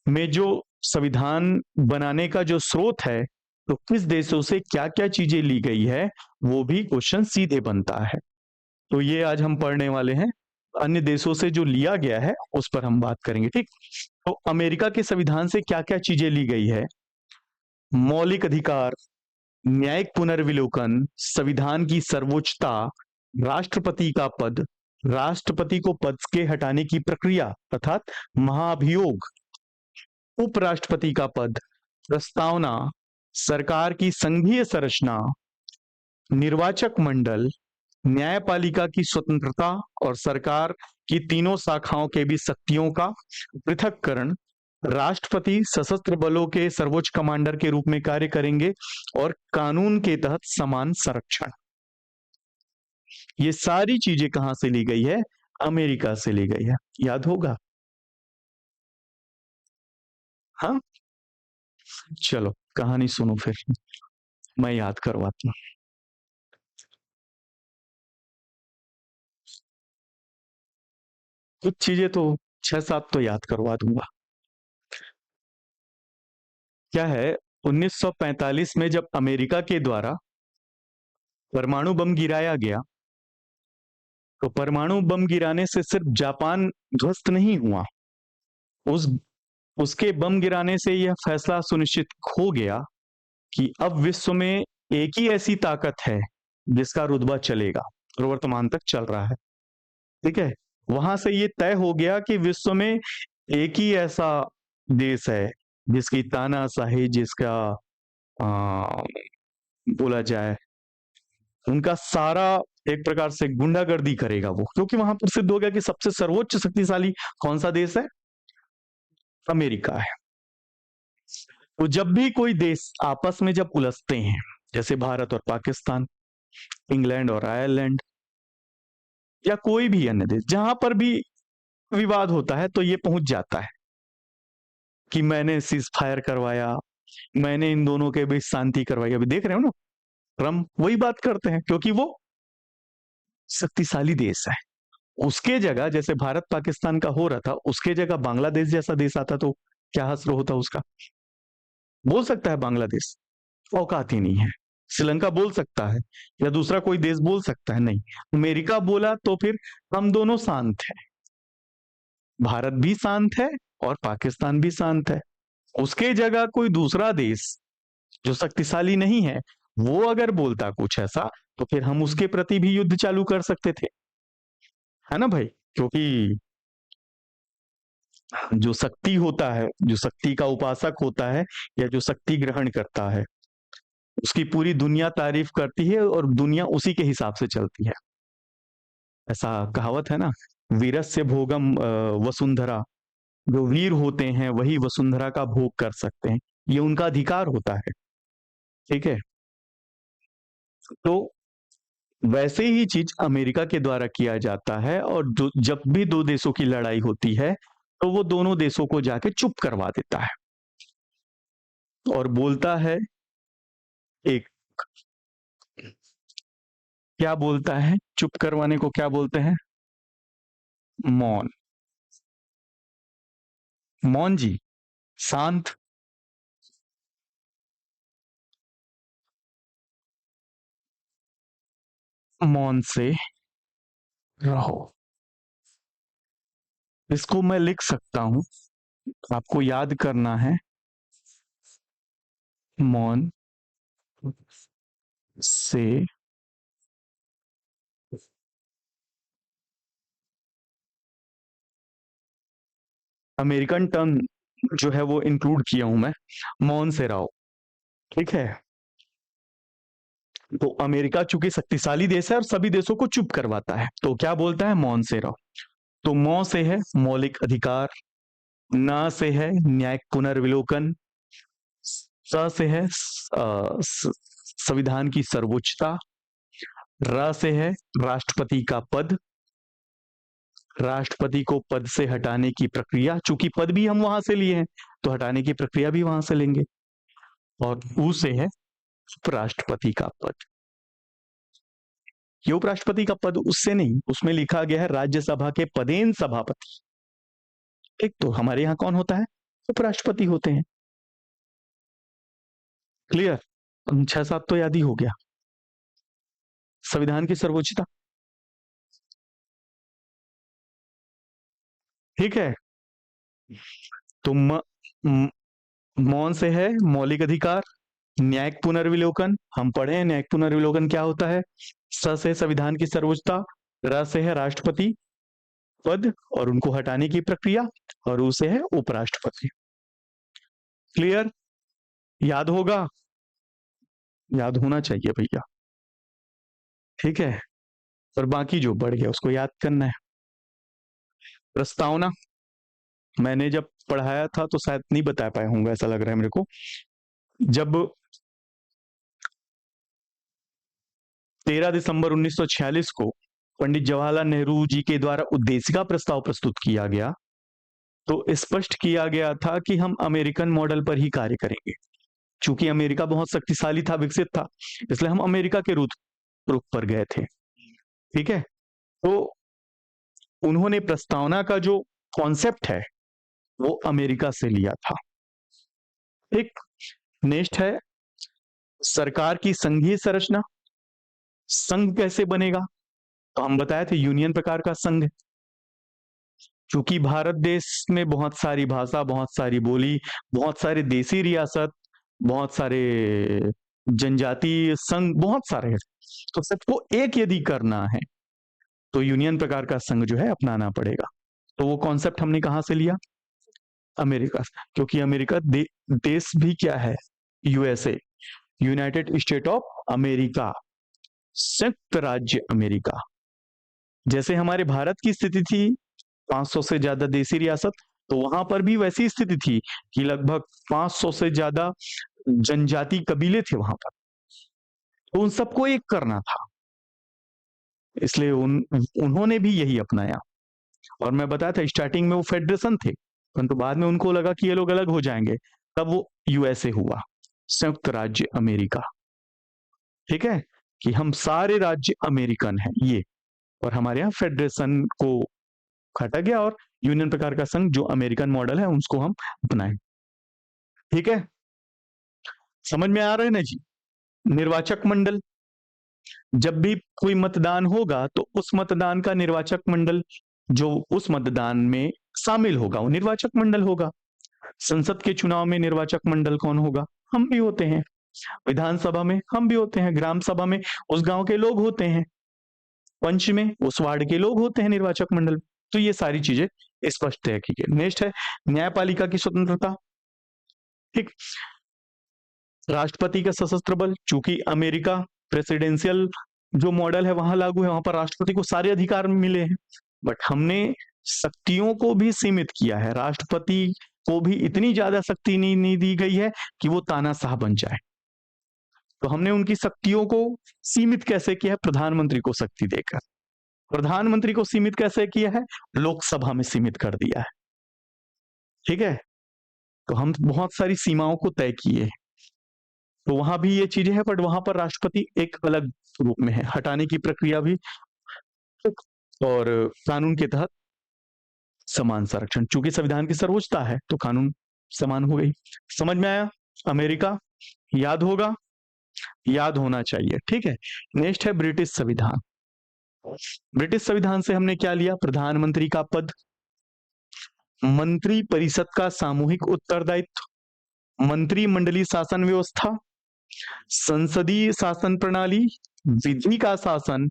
में जो संविधान बनाने का जो स्रोत है तो किस देशों से क्या क्या चीजें ली गई है, वो भी क्वेश्चन सीधे बनता है। तो ये आज हम पढ़ने वाले हैं, अन्य देशों से जो लिया गया है उस पर हम बात करेंगे। ठीक, तो अमेरिका के संविधान से क्या क्या चीजें ली गई है? मौलिक अधिकार, न्यायिक पुनर्विलोकन, संविधान की सर्वोच्चता, राष्ट्रपति का पद, राष्ट्रपति को पद के हटाने की प्रक्रिया अर्थात महाभियोग, उपराष्ट्रपति का पद, प्रस्तावना, सरकार की संघीय संरचना, निर्वाचक मंडल, न्यायपालिका की स्वतंत्रता और सरकार की तीनों शाखाओं के बीच शक्तियों का पृथक्करण, राष्ट्रपति सशस्त्र बलों के सर्वोच्च कमांडर के रूप में कार्य करेंगे और कानून के तहत समान संरक्षण। ये सारी चीजें कहां से ली गई है? अमेरिका से ली गई है। याद होगा? हाँ, चलो कहानी सुनो फिर, मैं याद करवाता हूं। कुछ चीजें तो 6-7 तो याद करवा दूंगा। क्या है, 1945 में जब अमेरिका के द्वारा परमाणु बम गिराया गया तो परमाणु बम गिराने से सिर्फ जापान ध्वस्त नहीं हुआ, उस उसके बम गिराने से यह फैसला सुनिश्चित हो गया कि अब विश्व में एक ही ऐसी ताकत है जिसका रुतबा चलेगा और वर्तमान तक चल रहा है। ठीक है, वहां से ये तय हो गया कि विश्व में एक ही ऐसा देश है जिसकी तानाशाही, जिसका बोला जाए उनका सारा एक प्रकार से गुंडागर्दी करेगा वो, क्योंकि वहां पर सिद्ध हो गया कि सबसे सर्वोच्च शक्तिशाली कौन सा देश है? अमेरिका है। तो जब भी कोई देश आपस में जब उलझते हैं, जैसे भारत और पाकिस्तान, इंग्लैंड और आयरलैंड, या कोई भी अन्य देश, जहां पर भी विवाद होता है तो ये पहुंच जाता है कि मैंने सीज फायर करवाया, मैंने इन दोनों के बीच शांति करवाई। अभी देख रहे हो ना, ट्रम्प वही बात करते हैं, क्योंकि वो शक्तिशाली देश है। उसके जगह जैसे भारत पाकिस्तान का हो रहा था, उसके जगह बांग्लादेश जैसा देश आता तो क्या हश्र होता उसका? बोल सकता है बांग्लादेश? औकात ही नहीं है। श्रीलंका बोल सकता है, या दूसरा कोई देश बोल सकता है? नहीं। अमेरिका बोला तो फिर हम दोनों शांत हैं, भारत भी शांत है और पाकिस्तान भी शांत है। उसके जगह कोई दूसरा देश जो शक्तिशाली नहीं है, वो अगर बोलता कुछ ऐसा, तो फिर हम उसके प्रति भी युद्ध चालू कर सकते थे, है ना भाई? क्योंकि जो शक्ति होता है, जो शक्ति का उपासक होता है, या जो शक्ति ग्रहण करता है, उसकी पूरी दुनिया तारीफ करती है और दुनिया उसी के हिसाब से चलती है। ऐसा कहावत है ना, वीरस्य भोगम वसुंधरा। जो वीर होते हैं वही वसुंधरा का भोग कर सकते हैं, ये उनका अधिकार होता है। ठीक है, तो वैसे ही चीज अमेरिका के द्वारा किया जाता है, और जब भी दो देशों की लड़ाई होती है तो वो दोनों देशों को जाके चुप करवा देता है और बोलता है एक, क्या बोलता है? चुप करवाने को क्या बोलते हैं? मौन। मौन जी, शांत। मौन से रहो। इसको मैं लिख सकता हूं, आपको याद करना है। मौन से अमेरिकन टर्म जो है वो इंक्लूड किया हूं मैं, मौन से रहो। ठीक है, तो अमेरिका चूंकि शक्तिशाली देश है और सभी देशों को चुप करवाता है, तो क्या बोलता है? मौन से रहो। तो मौ से है मौलिक अधिकार, न से है न्यायिक पुनर्विलोकन, स से है संविधान की सर्वोच्चता, र से है राष्ट्रपति का पद, राष्ट्रपति को पद से हटाने की प्रक्रिया, चूंकि पद भी हम वहां से लिए हैं तो हटाने की प्रक्रिया भी वहां से लेंगे, और ऊ से है उपराष्ट्रपति का पद। ये उपराष्ट्रपति का पद उससे नहीं, उसमें लिखा गया है राज्यसभा के पदेन सभापति। ठीक, तो हमारे यहाँ कौन होता है? उपराष्ट्रपति होते हैं। क्लियर? 6-7 तो याद ही हो गया। संविधान की सर्वोच्चता। ठीक है, तो मौन से है मौलिक अधिकार, न्यायिक पुनर्विलोकन हम पढ़े हैं, न्यायिक पुनर्विलोकन क्या होता है? स से संविधान की सर्वोच्चता, र से है राष्ट्रपति पद और उनको हटाने की प्रक्रिया, और ऊ से है उपराष्ट्रपति। क्लियर? याद होगा? याद होना चाहिए भैया। ठीक है, और बाकी जो बढ़ गया उसको याद करना है। प्रस्तावना मैंने जब पढ़ाया था तो शायद नहीं बता पाया हूँ, ऐसा लग रहा है मेरे को। जब 13 दिसंबर 1946 को पंडित जवाहरलाल नेहरू जी के द्वारा उद्देशिका प्रस्ताव प्रस्तुत किया गया, तो स्पष्ट किया गया था कि हम अमेरिकन मॉडल पर ही कार्य करेंगे। चूंकि अमेरिका बहुत शक्तिशाली था, विकसित था, इसलिए हम अमेरिका के रुख पर गए थे। ठीक है, तो उन्होंने प्रस्तावना का जो कॉन्सेप्ट है वो अमेरिका से लिया था। एक नेक्स्ट है सरकार की संघीय संरचना। संघ कैसे बनेगा? तो हम बताए थे यूनियन प्रकार का संघ है। चूंकि भारत देश में बहुत सारी भाषा, बहुत सारी बोली, बहुत सारे देसी रियासत, बहुत सारे जनजातीय संघ, बहुत सारे हैं, तो सबको एक यदि करना है तो यूनियन प्रकार का संघ जो है अपनाना पड़ेगा। तो वो कॉन्सेप्ट हमने कहां से लिया? अमेरिका से, क्योंकि अमेरिका देश भी क्या है? USA, United state of America. संयुक्त राज्य अमेरिका। जैसे हमारे भारत की स्थिति थी 500 से ज्यादा देसी रियासत, तो वहां पर भी वैसी स्थिति थी कि लगभग 500 से ज्यादा जनजाति कबीले थे वहां पर, तो उन सबको एक करना था, इसलिए उन्होंने भी यही अपनाया। और मैं बताया था स्टार्टिंग में वो फेडरेशन थे, परंतु बाद में उनको लगा कि ये लोग अलग हो जाएंगे, तब वो यूएसए हुआ, संयुक्त राज्य अमेरिका। ठीक है, कि हम सारे राज्य अमेरिकन हैं ये, और हमारे यहाँ फेडरेशन को काटा गया और यूनियन प्रकार का संघ जो अमेरिकन मॉडल है उसको हम अपनाएं। ठीक है, समझ में आ रहा है ना जी। निर्वाचक मंडल, जब भी कोई मतदान होगा तो उस मतदान का निर्वाचक मंडल जो उस मतदान में शामिल होगा वो निर्वाचक मंडल होगा। संसद के चुनाव में निर्वाचक मंडल कौन होगा? हम भी होते हैं। विधानसभा में हम भी होते हैं। ग्राम सभा में उस गांव के लोग होते हैं। पंच में उस वार्ड के लोग होते हैं निर्वाचक मंडल। तो ये सारी चीजें स्पष्ट तय की गई। नेक्स्ट है न्यायपालिका की स्वतंत्रता। ठीक, राष्ट्रपति का सशस्त्र बल, चूंकि अमेरिका प्रेसिडेंशियल जो मॉडल है वहां लागू है, वहां पर राष्ट्रपति को सारे अधिकार मिले हैं, बट हमने शक्तियों को भी सीमित किया है। राष्ट्रपति को भी इतनी ज्यादा शक्ति नहीं दी गई है कि वो तानाशाह बन जाए। तो हमने उनकी शक्तियों को सीमित कैसे किया है? प्रधानमंत्री को शक्ति देकर। प्रधानमंत्री को सीमित कैसे किया है? लोकसभा में सीमित कर दिया है। ठीक है, तो हम बहुत सारी सीमाओं को तय किए हैं। तो वहां भी ये चीजें हैं, बट वहां पर राष्ट्रपति एक अलग रूप में है, हटाने की प्रक्रिया भी, और कानून के तहत समान संरक्षण। चूंकि संविधान की सर्वोच्चता है तो कानून समान हो गई। समझ में आया? अमेरिका याद होगा, याद होना चाहिए। ठीक है, नेक्स्ट है ब्रिटिश संविधान। ब्रिटिश संविधान से हमने क्या लिया? प्रधानमंत्री का पद, मंत्री परिषद का सामूहिक उत्तरदायित्व, मंत्रिमंडलीय शासन व्यवस्था, संसदीय शासन प्रणाली, विधि का शासन,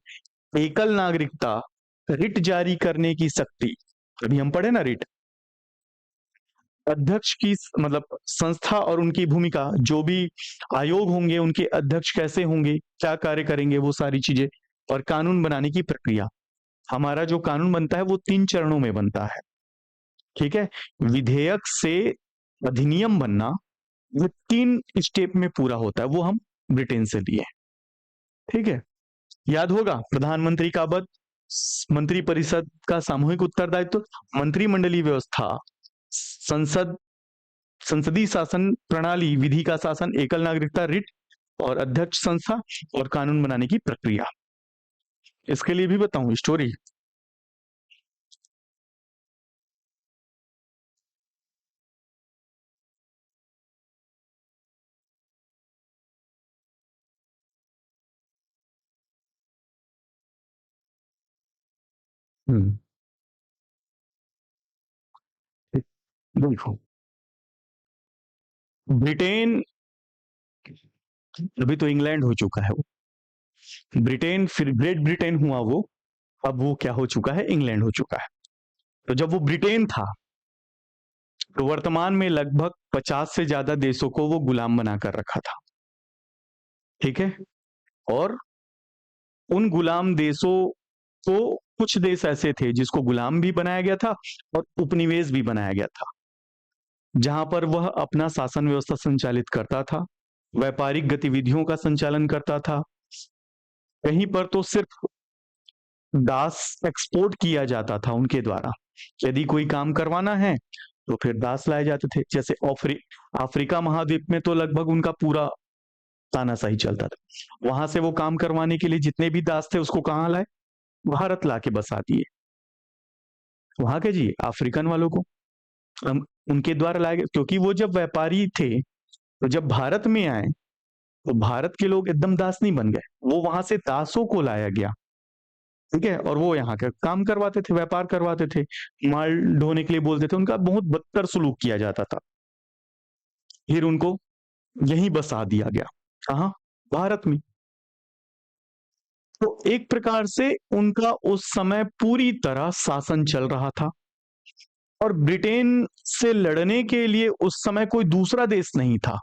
एकल नागरिकता, रिट जारी करने की शक्ति, अभी हम पढ़े ना रिट, अध्यक्ष की मतलब संस्था और उनकी भूमिका, जो भी आयोग होंगे उनके अध्यक्ष कैसे होंगे, क्या कार्य करेंगे, वो सारी चीजें, और कानून बनाने की प्रक्रिया। हमारा जो कानून बनता है वो 3 चरणों में बनता है। ठीक है, विधेयक से अधिनियम बनना, ये 3 स्टेप में पूरा होता है, वो हम ब्रिटेन से लिए। ठीक है, याद होगा, प्रधानमंत्री का पद, मंत्री परिषद का सामूहिक उत्तरदायित्व, मंत्रिमंडलीय व्यवस्था, संसदीय शासन प्रणाली, विधि का शासन, एकल नागरिकता, रिट, और अध्यक्ष संस्था, और कानून बनाने की प्रक्रिया। इसके लिए भी बताऊं स्टोरी? देखो, ब्रिटेन, अभी तो इंग्लैंड हो चुका है वो, ब्रिटेन फिर ग्रेट ब्रिटेन हुआ वो, अब वो क्या हो चुका है? इंग्लैंड हो चुका है। तो जब वो ब्रिटेन था तो वर्तमान में लगभग 50 से ज्यादा देशों को वो गुलाम बनाकर रखा था। ठीक है, और उन गुलाम देशों को कुछ देश ऐसे थे जिसको गुलाम भी बनाया गया था और उपनिवेश भी बनाया गया था, जहां पर वह अपना शासन व्यवस्था संचालित करता था, व्यापारिक गतिविधियों का संचालन करता था। कहीं पर तो सिर्फ दास एक्सपोर्ट किया जाता था उनके द्वारा। यदि कोई काम करवाना है तो फिर दास लाए जाते थे। जैसे अफ्रीका महाद्वीप में तो लगभग उनका पूरा तानाशाही चलता था। वहां से वो काम करवाने के लिए जितने भी दास थे उसको कहाँ लाए? भारत लाके बसा दिए। वहां के जी अफ्रीकन वालों को उनके द्वारा लाए गए, क्योंकि वो जब व्यापारी थे तो जब भारत में आए तो भारत के लोग एकदम दास नहीं बन गए, वो वहां से दासों को लाया गया। ठीक है, और वो यहाँ का काम करवाते थे, व्यापार करवाते थे, माल ढोने के लिए बोलते थे, उनका बहुत बदतर सुलूक किया जाता था। फिर उनको यहीं बसा दिया गया। कहाँ? भारत में। तो एक प्रकार से उनका उस समय पूरी तरह शासन चल रहा था, और ब्रिटेन से लड़ने के लिए उस समय कोई दूसरा देश नहीं था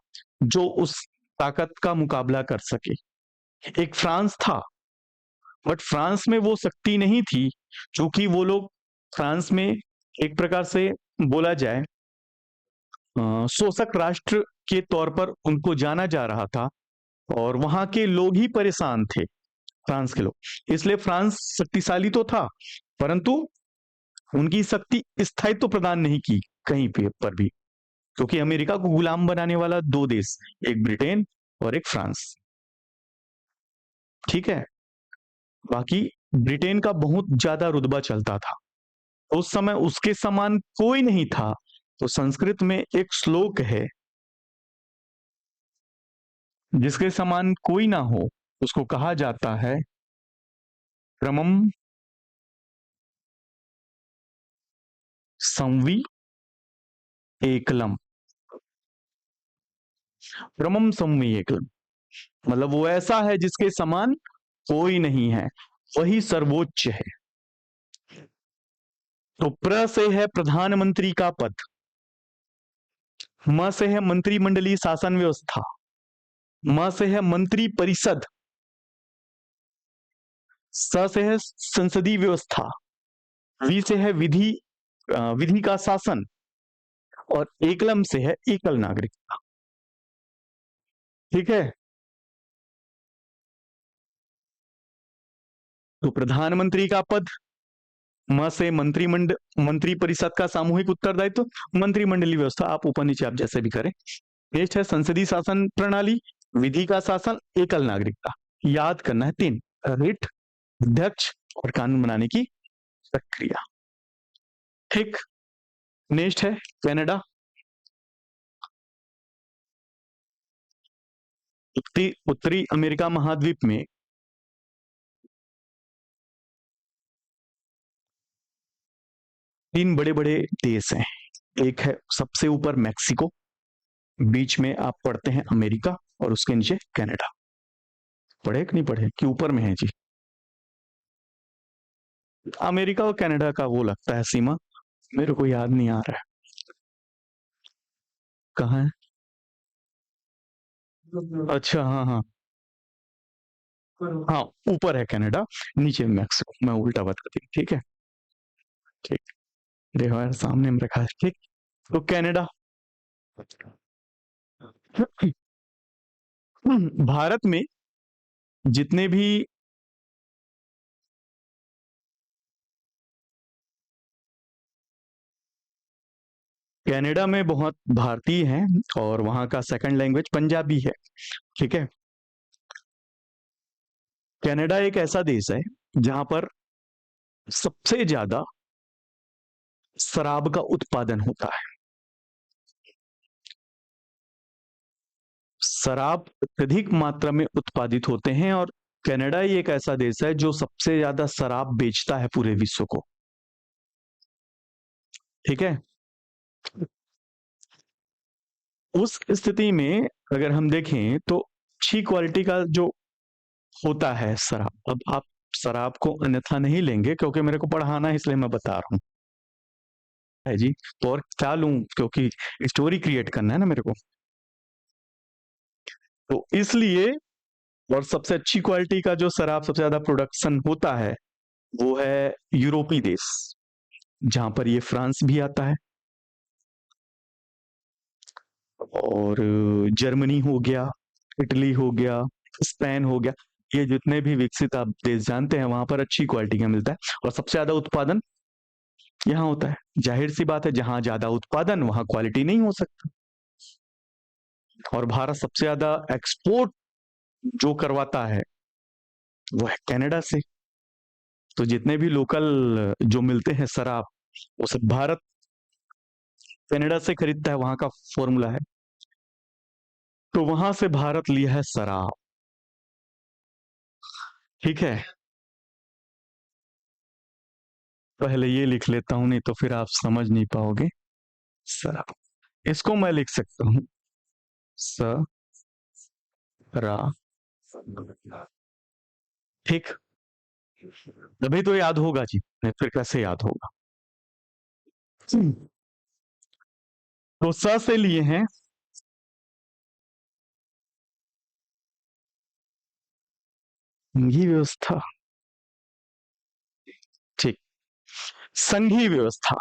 जो उस ताकत का मुकाबला कर सके। एक फ्रांस था, बट फ्रांस में वो शक्ति नहीं थी, क्योंकि वो लोग फ्रांस में एक प्रकार से बोला जाए शोषक राष्ट्र के तौर पर उनको जाना जा रहा था, और वहां के लोग ही परेशान थे, फ्रांस के लोग। इसलिए फ्रांस शक्तिशाली तो था, परंतु उनकी शक्ति स्थायित्व प्रदान नहीं की कहीं पे पर भी, क्योंकि अमेरिका को गुलाम बनाने वाला दो देश, एक ब्रिटेन और एक फ्रांस। ठीक है। बाकी ब्रिटेन का बहुत ज्यादा रुतबा चलता था, उस समय उसके समान कोई नहीं था। तो संस्कृत में एक श्लोक है, जिसके समान कोई ना हो उसको कहा जाता है क्रमम संवि एकलम। क्रमम संवि एकलम मतलब वो ऐसा है जिसके समान कोई नहीं है, वही सर्वोच्च है। तो प्र से है प्रधानमंत्री का पद, म से है मंत्रिमंडलीय शासन व्यवस्था, म से है मंत्री परिषद, स से है संसदीय व्यवस्था, वी से है विधि का शासन, और एकलम से है एकल नागरिकता। ठीक है। तो प्रधानमंत्री का पद, म से मंत्री परिषद का सामूहिक उत्तरदायित्व, मंत्रिमंडलीय व्यवस्था आप ऊपर नीचे आप जैसे भी करें। नेक्स्ट है संसदीय शासन प्रणाली, विधि का शासन, एकल नागरिकता। याद करना है 3, रिट, अध्यक्ष और कानून बनाने की प्रक्रिया। ठीक। नेक्स्ट है कनाडा। उत्तरी अमेरिका महाद्वीप में 3 बड़े बड़े देश हैं। एक है सबसे ऊपर मैक्सिको, बीच में आप पढ़ते हैं अमेरिका, और उसके नीचे कनाडा। पढ़े कि नहीं पढ़े कि ऊपर में है जी? अमेरिका और कनाडा का वो लगता है सीमा, मेरे को याद नहीं आ रहा है कहाँ है। अच्छा, हाँ हाँ हाँ, ऊपर है कनाडा, नीचे मैक्सिको। मैं उल्टा बता दी, ठीक है। ठीक। देखो यार सामने में रखा है। ठीक। तो कनाडा, भारत में जितने भी कनाडा में बहुत भारतीय हैं, और वहां का सेकंड लैंग्वेज पंजाबी है। ठीक है। कनाडा एक ऐसा देश है जहां पर सबसे ज्यादा शराब का उत्पादन होता है। शराब अत्यधिक मात्रा में उत्पादित होते हैं, और कनाडा ही एक ऐसा देश है जो सबसे ज्यादा शराब बेचता है पूरे विश्व को। ठीक है। उस स्थिति में अगर हम देखें तो अच्छी क्वालिटी का जो होता है शराब, अब आप शराब को अन्यथा नहीं लेंगे, क्योंकि मेरे को पढ़ाना है इसलिए मैं बता रहा हूँ है जी। तो और क्या लूं, क्योंकि स्टोरी क्रिएट करना है ना मेरे को, तो इसलिए। और सबसे अच्छी क्वालिटी का जो शराब सबसे ज्यादा प्रोडक्शन होता है वो है यूरोपीय देश, जहां पर ये फ्रांस भी आता है, और जर्मनी हो गया, इटली हो गया, स्पेन हो गया। ये जितने भी विकसित आप देश जानते हैं वहां पर अच्छी क्वालिटी का मिलता है, और सबसे ज्यादा उत्पादन यहाँ होता है। जाहिर सी बात है, जहां ज्यादा उत्पादन वहां क्वालिटी नहीं हो सकती। और भारत सबसे ज्यादा एक्सपोर्ट जो करवाता है वो है कनाडा से। तो जितने भी लोकल जो मिलते हैं शराब, वो सब भारत कनाडा से खरीदता है, वहां का फॉर्मूला है। तो वहां से भारत लिया है शराब। ठीक है। पहले ये लिख लेता हूं, नहीं तो फिर आप समझ नहीं पाओगे। शराब, इसको मैं लिख सकता हूं स रा। ठीक। तभी तो याद होगा जी, नहीं फिर कैसे याद होगा। तो स से लिए हैं संघीय व्यवस्था। संघीय व्यवस्था,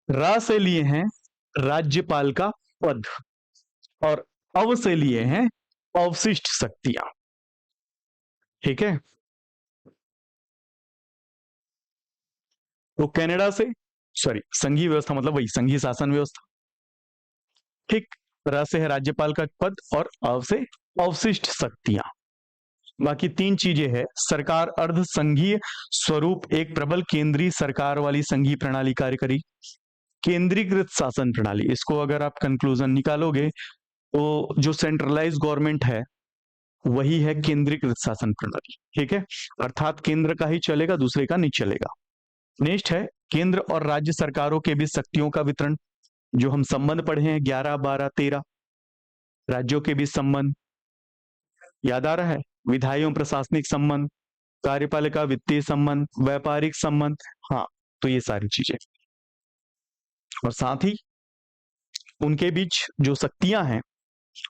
रा से लिए हैं राज्यपाल का पद और अव से लिए हैं अवशिष्ट शक्तियां। ठीक है, तो कनाडा से, सॉरी, संघीय व्यवस्था मतलब वही संघीय शासन व्यवस्था। ठीक, रा से है राज्यपाल का पद और अव से अवशिष्ट शक्तियां। बाकी तीन चीजें हैं, सरकार अर्ध संघीय स्वरूप, एक प्रबल केंद्रीय सरकार वाली संघीय प्रणाली कार्य करी, केंद्रीकृत शासन प्रणाली, इसको अगर आप कंक्लूजन निकालोगे तो जो सेंट्रलाइज गवर्नमेंट है वही है केंद्रीकृत शासन प्रणाली। ठीक है, अर्थात केंद्र का ही चलेगा, दूसरे का नहीं चलेगा। नेक्स्ट है केंद्र और राज्य सरकारों के बीच शक्तियों का वितरण, जो हम संबंध पढ़े हैं 11, 12, 13, राज्यों के बीच संबंध याद आ रहा है, विधायी एवं प्रशासनिक संबंध, कार्यपालिका वित्तीय संबंध, व्यापारिक संबंध, हाँ, तो ये सारी चीजें, और साथ ही उनके बीच जो शक्तियां हैं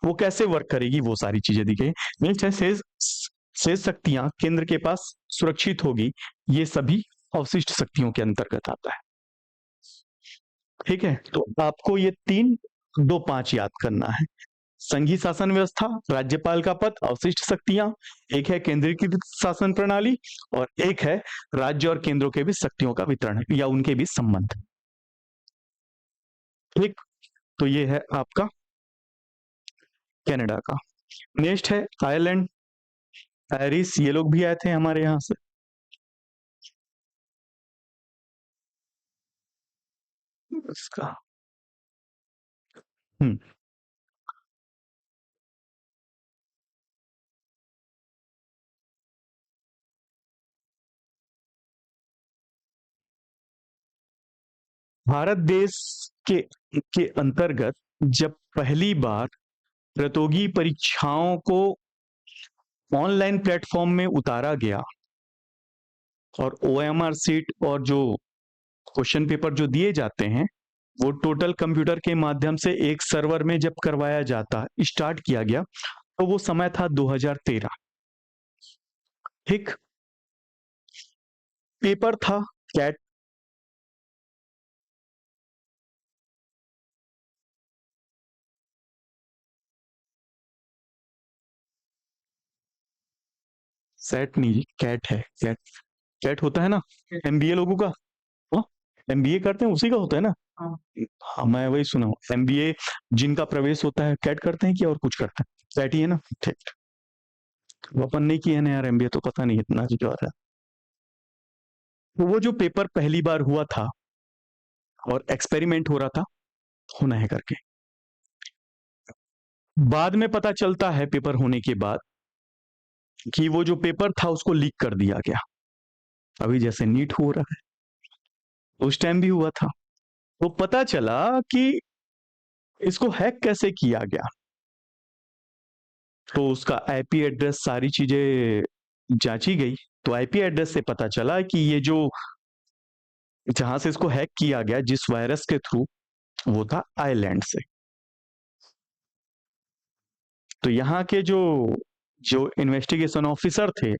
वो कैसे वर्क करेगी वो सारी चीजें दी गई। नेक्स्ट है शेष शक्तियां केंद्र के पास सुरक्षित होगी, ये सभी अवशिष्ट शक्तियों के अंतर्गत आता है। ठीक है, तो आपको ये 3, 2, 5 याद करना है, संघीय शासन व्यवस्था, राज्यपाल का पद, अवशिष्ट शक्तियां, एक है केंद्रीकृत शासन प्रणाली, और एक है राज्य और केंद्रों के बीच शक्तियों का वितरण या उनके बीच संबंध। ठीक, तो ये है आपका कनाडा का। नेक्स्ट है आयरलैंड, आयरिश, ये लोग भी आए थे हमारे यहां से। इसका भारत देश के अंतर्गत जब पहली बार प्रतियोगी परीक्षाओं को ऑनलाइन प्लेटफॉर्म में उतारा गया और ओएमआर सीट और जो क्वेश्चन पेपर जो दिए जाते हैं वो टोटल कंप्यूटर के माध्यम से एक सर्वर में जब करवाया जाता स्टार्ट किया गया, तो वो समय था 2013। ठीक, पेपर था कैट, सेट नहीं, कैट है, कैट, कैट होता है ना एमबीए लोगों का, हाँ, एमबीए करते हैं उसी का होता है ना। हाँ, मैं वही सुना हूँ, एमबीए जिनका प्रवेश होता है कैट करते हैं कि और कुछ करते हैं, कैट ही है ना। ठीक, वो अपन नहीं किए ना यार एमबीए, तो पता नहीं इतना जो आ रहा है। तो वो जो पेपर पहली बार हुआ था और एक्सपेरिमेंट हो रहा था होना है करके, बाद में पता चलता है पेपर होने के बाद कि वो जो पेपर था उसको लीक कर दिया गया। अभी जैसे नीट हो रहा है उस टाइम भी हुआ था, तो पता चला कि इसको हैक कैसे किया गया, तो उसका आईपी एड्रेस सारी चीजें जांची गई, तो आईपी एड्रेस से पता चला कि ये जो जहां से इसको हैक किया गया जिस वायरस के थ्रू, वो था आयरलैंड से। तो यहाँ के जो जो इन्वेस्टिगेशन ऑफिसर थे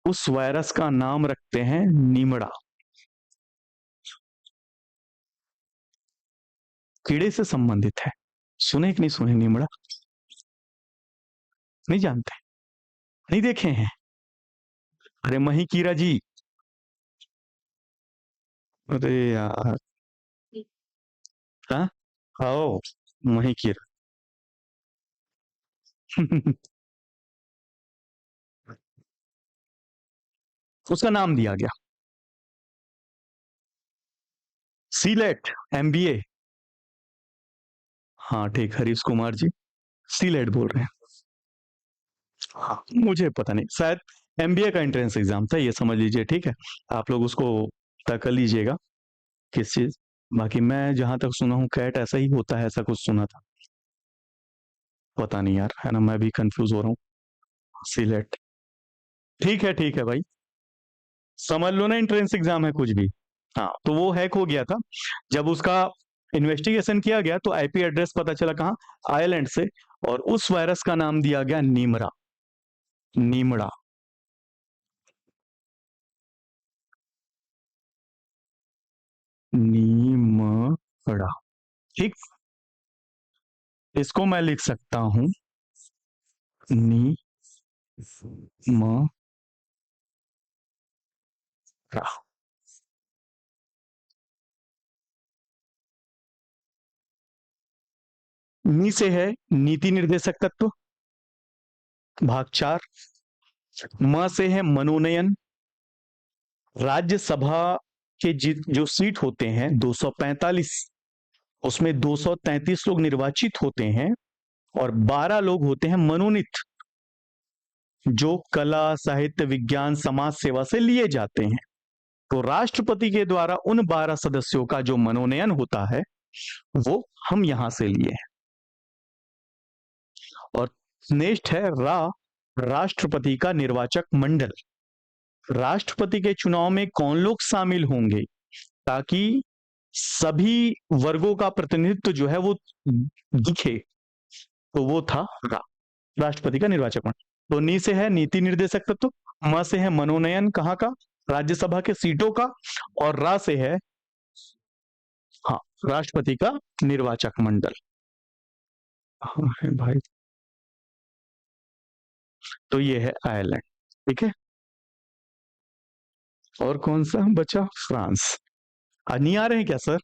उस वायरस का नाम रखते हैं नीमड़ा, कीड़े से संबंधित है। सुने कि नहीं सुने नीमड़ा? नहीं जानते, नहीं देखे हैं? अरे मही कीरा जी, अरे यार, हाँ, आओ मही कीरा। उसका नाम दिया गया सीलेट एमबीए। हाँ ठीक, हरीश कुमार जी सीलेट बोल रहे हैं। हाँ, मुझे पता नहीं, शायद एमबीए का एंट्रेंस एग्जाम था ये समझ लीजिए। ठीक है, आप लोग उसको तय कर लीजिएगा किस चीज। बाकी मैं जहां तक सुना हूँ कैट ऐसा ही होता है, ऐसा कुछ सुना था, पता नहीं यार, है ना, मैं भी कंफ्यूज हो रहा हूँ। सिलेट, ठीक है भाई, समझ लो ना एंट्रेंस एग्जाम है कुछ भी। हाँ, तो वो हैक हो गया था, जब उसका इन्वेस्टिगेशन किया गया तो आईपी एड्रेस पता चला कहाँ, आयरलैंड से, और उस वायरस का नाम दिया गया नीमरा, नीमड़ा। नीमड़ा। ठीक, इसको मैं लिख सकता हूं नी म रा। नी से है नीति निर्देशक तत्व, भाग 4। म से है मनोनयन, राज्यसभा के जो सीट होते हैं 245, उसमें 233 लोग निर्वाचित होते हैं और 12 लोग होते हैं मनोनीत, जो कला, साहित्य, विज्ञान, समाज सेवा से लिए जाते हैं। तो राष्ट्रपति के द्वारा उन 12 सदस्यों का जो मनोनयन होता है वो हम यहां से लिए हैं। और नेक्स्ट है राष्ट्रपति का निर्वाचक मंडल। राष्ट्रपति के चुनाव में कौन लोग शामिल होंगे ताकि सभी वर्गों का प्रतिनिधित्व जो है वो दिखे, तो वो था राष्ट्रपति का निर्वाचक मंडल। तो नी से है नीति निर्देशक तत्व, म से है मनोनयन कहाँ का, राज्यसभा के सीटों का, और रा से है हाँ राष्ट्रपति का निर्वाचक मंडल। हाँ है भाई। तो ये है आयरलैंड। ठीक है, और कौन सा बचा, फ्रांस। आज नहीं आ रहे हैं क्या सर?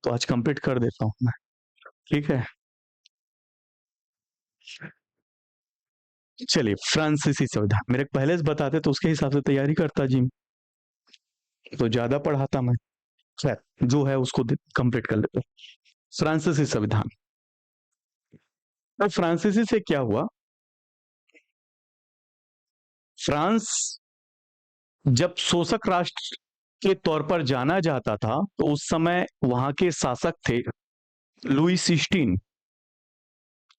तो आज कंप्लीट कर देता हूं मैं। ठीक है, चलिए फ्रांसीसी संविधान मेरे पहले से बताते तो उसके हिसाब से तैयारी करता जी, तो ज्यादा पढ़ाता मैं। खैर जो है उसको कंप्लीट कर लेते। फ्रांसीसी संविधान। तो फ्रांसीसी से क्या हुआ, फ्रांस जब शोषक राष्ट्र के तौर पर जाना जाता था तो उस समय वहां के शासक थे लुई 16।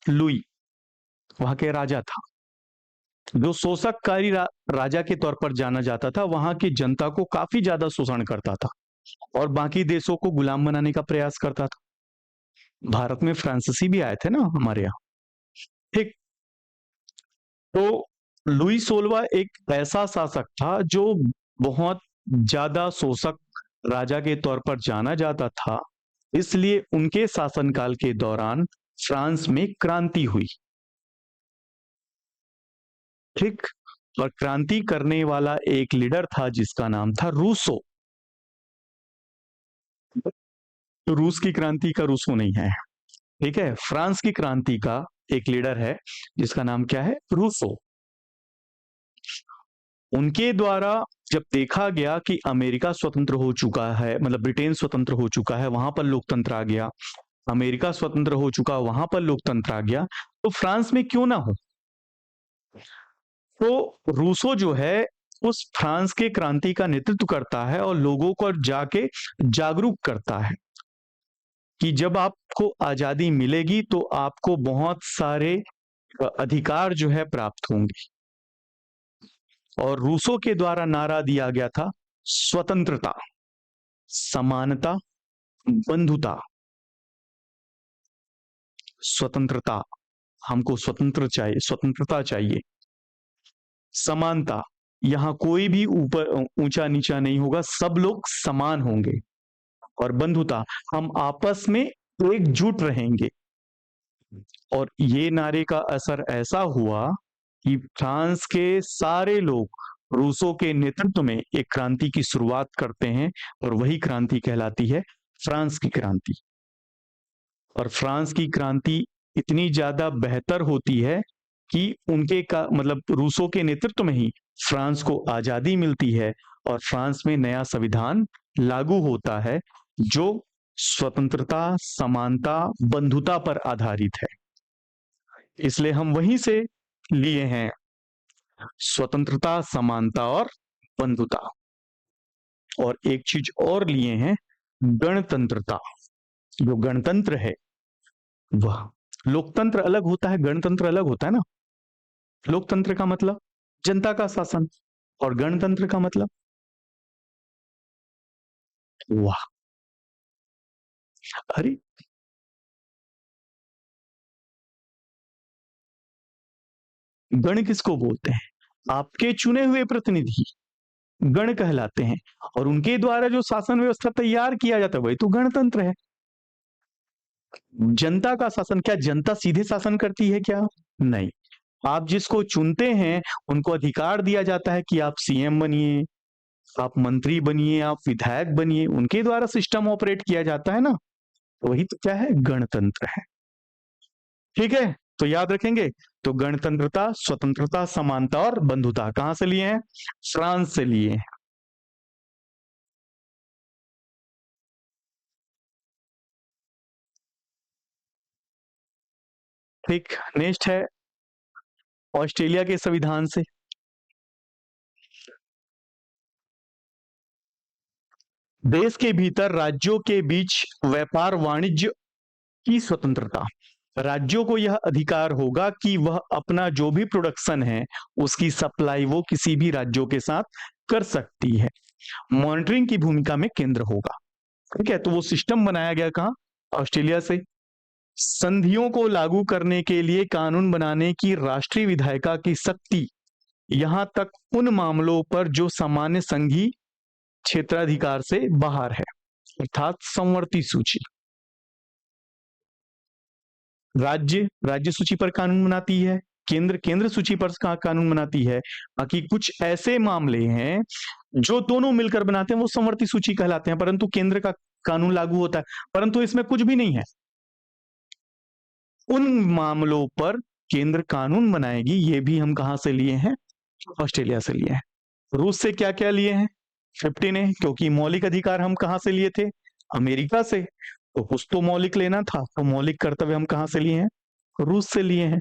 लुई वहां के राजा था, जो शोषककारी राजा के तौर पर जाना जाता था, वहां की जनता को काफी ज्यादा शोषण करता था और बाकी देशों को गुलाम बनाने का प्रयास करता था। भारत में फ्रांसीसी भी आए थे ना हमारे यहाँ। ठीक, तो लुई 16 एक ऐसा शासक था जो बहुत ज्यादा शोषक राजा के तौर पर जाना जाता था, इसलिए उनके शासनकाल के दौरान फ्रांस में क्रांति हुई। ठीक, और क्रांति करने वाला एक लीडर था जिसका नाम था रूसो। तो रूस की क्रांति का रूसो नहीं है। ठीक है, फ्रांस की क्रांति का एक लीडर है जिसका नाम क्या है, रूसो। उनके द्वारा जब देखा गया कि अमेरिका स्वतंत्र हो चुका है, मतलब ब्रिटेन स्वतंत्र हो चुका है, वहां पर लोकतंत्र आ गया, अमेरिका स्वतंत्र हो चुका, वहां पर लोकतंत्र आ गया, तो फ्रांस में क्यों ना हो। तो रूसो जो है उस फ्रांस के क्रांति का नेतृत्व करता है और लोगों को जाके जागरूक करता है कि जब आपको आजादी मिलेगी तो आपको बहुत सारे अधिकार जो है प्राप्त होंगे। और रूसो के द्वारा नारा दिया गया था स्वतंत्रता, समानता, बंधुता। स्वतंत्रता, हमको स्वतंत्र चाहिए, स्वतंत्रता चाहिए। समानता, यहां कोई भी ऊपर ऊंचा नीचा नहीं होगा, सब लोग समान होंगे। और बंधुता, हम आपस में एकजुट रहेंगे। और ये नारे का असर ऐसा हुआ कि फ्रांस के सारे लोग रूसों के नेतृत्व में एक क्रांति की शुरुआत करते हैं और वही क्रांति कहलाती है फ्रांस की क्रांति। और फ्रांस की क्रांति इतनी ज्यादा बेहतर होती है कि उनके का मतलब रूसों के नेतृत्व में ही फ्रांस को आजादी मिलती है और फ्रांस में नया संविधान लागू होता है जो स्वतंत्रता, समानता, बंधुता पर आधारित है। इसलिए हम वहीं से लिए हैं स्वतंत्रता, समानता और बंधुता। और एक चीज और लिए हैं, गणतंत्रता। जो गणतंत्र है वह, लोकतंत्र अलग होता है, गणतंत्र अलग होता है ना। लोकतंत्र का मतलब जनता का शासन और गणतंत्र का मतलब, वाह, अरे गण किसको बोलते हैं, आपके चुने हुए प्रतिनिधि। गण कहलाते हैं, और उनके द्वारा जो शासन व्यवस्था तैयार किया जाता है वही तो गणतंत्र है। जनता का शासन, क्या जनता सीधे शासन करती है क्या? नहीं। आप जिसको चुनते हैं उनको अधिकार दिया जाता है कि आप सीएम बनिए, आप मंत्री बनिए, आप विधायक बनिए, उनके द्वारा सिस्टम ऑपरेट किया जाता है ना, वही तो क्या है, गणतंत्र है। ठीक है, तो याद रखेंगे। तो गणतंत्रता, स्वतंत्रता, समानता और बंधुता कहां से लिए हैं? फ्रांस से लिए हैं। ठीक, नेक्स्ट है ऑस्ट्रेलिया के संविधान से। देश के भीतर राज्यों के बीच व्यापार वाणिज्य की स्वतंत्रता। राज्यों को यह अधिकार होगा कि वह अपना जो भी प्रोडक्शन है उसकी सप्लाई वो किसी भी राज्यों के साथ कर सकती है। मॉनिटरिंग की भूमिका में केंद्र होगा। ठीक है, तो वो सिस्टम बनाया गया कहां? ऑस्ट्रेलिया से। संधियों को लागू करने के लिए कानून बनाने की राष्ट्रीय विधायिका की शक्ति, यहां तक उन मामलों पर जो सामान्य संघीय क्षेत्राधिकार से बाहर है, अर्थात समवर्ती सूची। राज्य राज्य सूची पर कानून बनाती है, केंद्र केंद्र सूची पर कानून बनाती है। बाकी कुछ ऐसे मामले हैं जो दोनों मिलकर बनाते हैं, वो समवर्ती सूची कहलाते हैं, परंतु केंद्र का कानून लागू होता है। परंतु इसमें कुछ भी नहीं है, उन मामलों पर केंद्र कानून बनाएगी। ये भी हम कहां से लिए हैं? ऑस्ट्रेलिया से लिए हैं। रूस से क्या क्या लिए हैं? 15 है, क्योंकि मौलिक अधिकार हम कहां से लिए थे? अमेरिका से। तो कुछ तो मौलिक लेना था, तो मौलिक कर्तव्य हम कहां से लिए हैं? रूस से लिए हैं।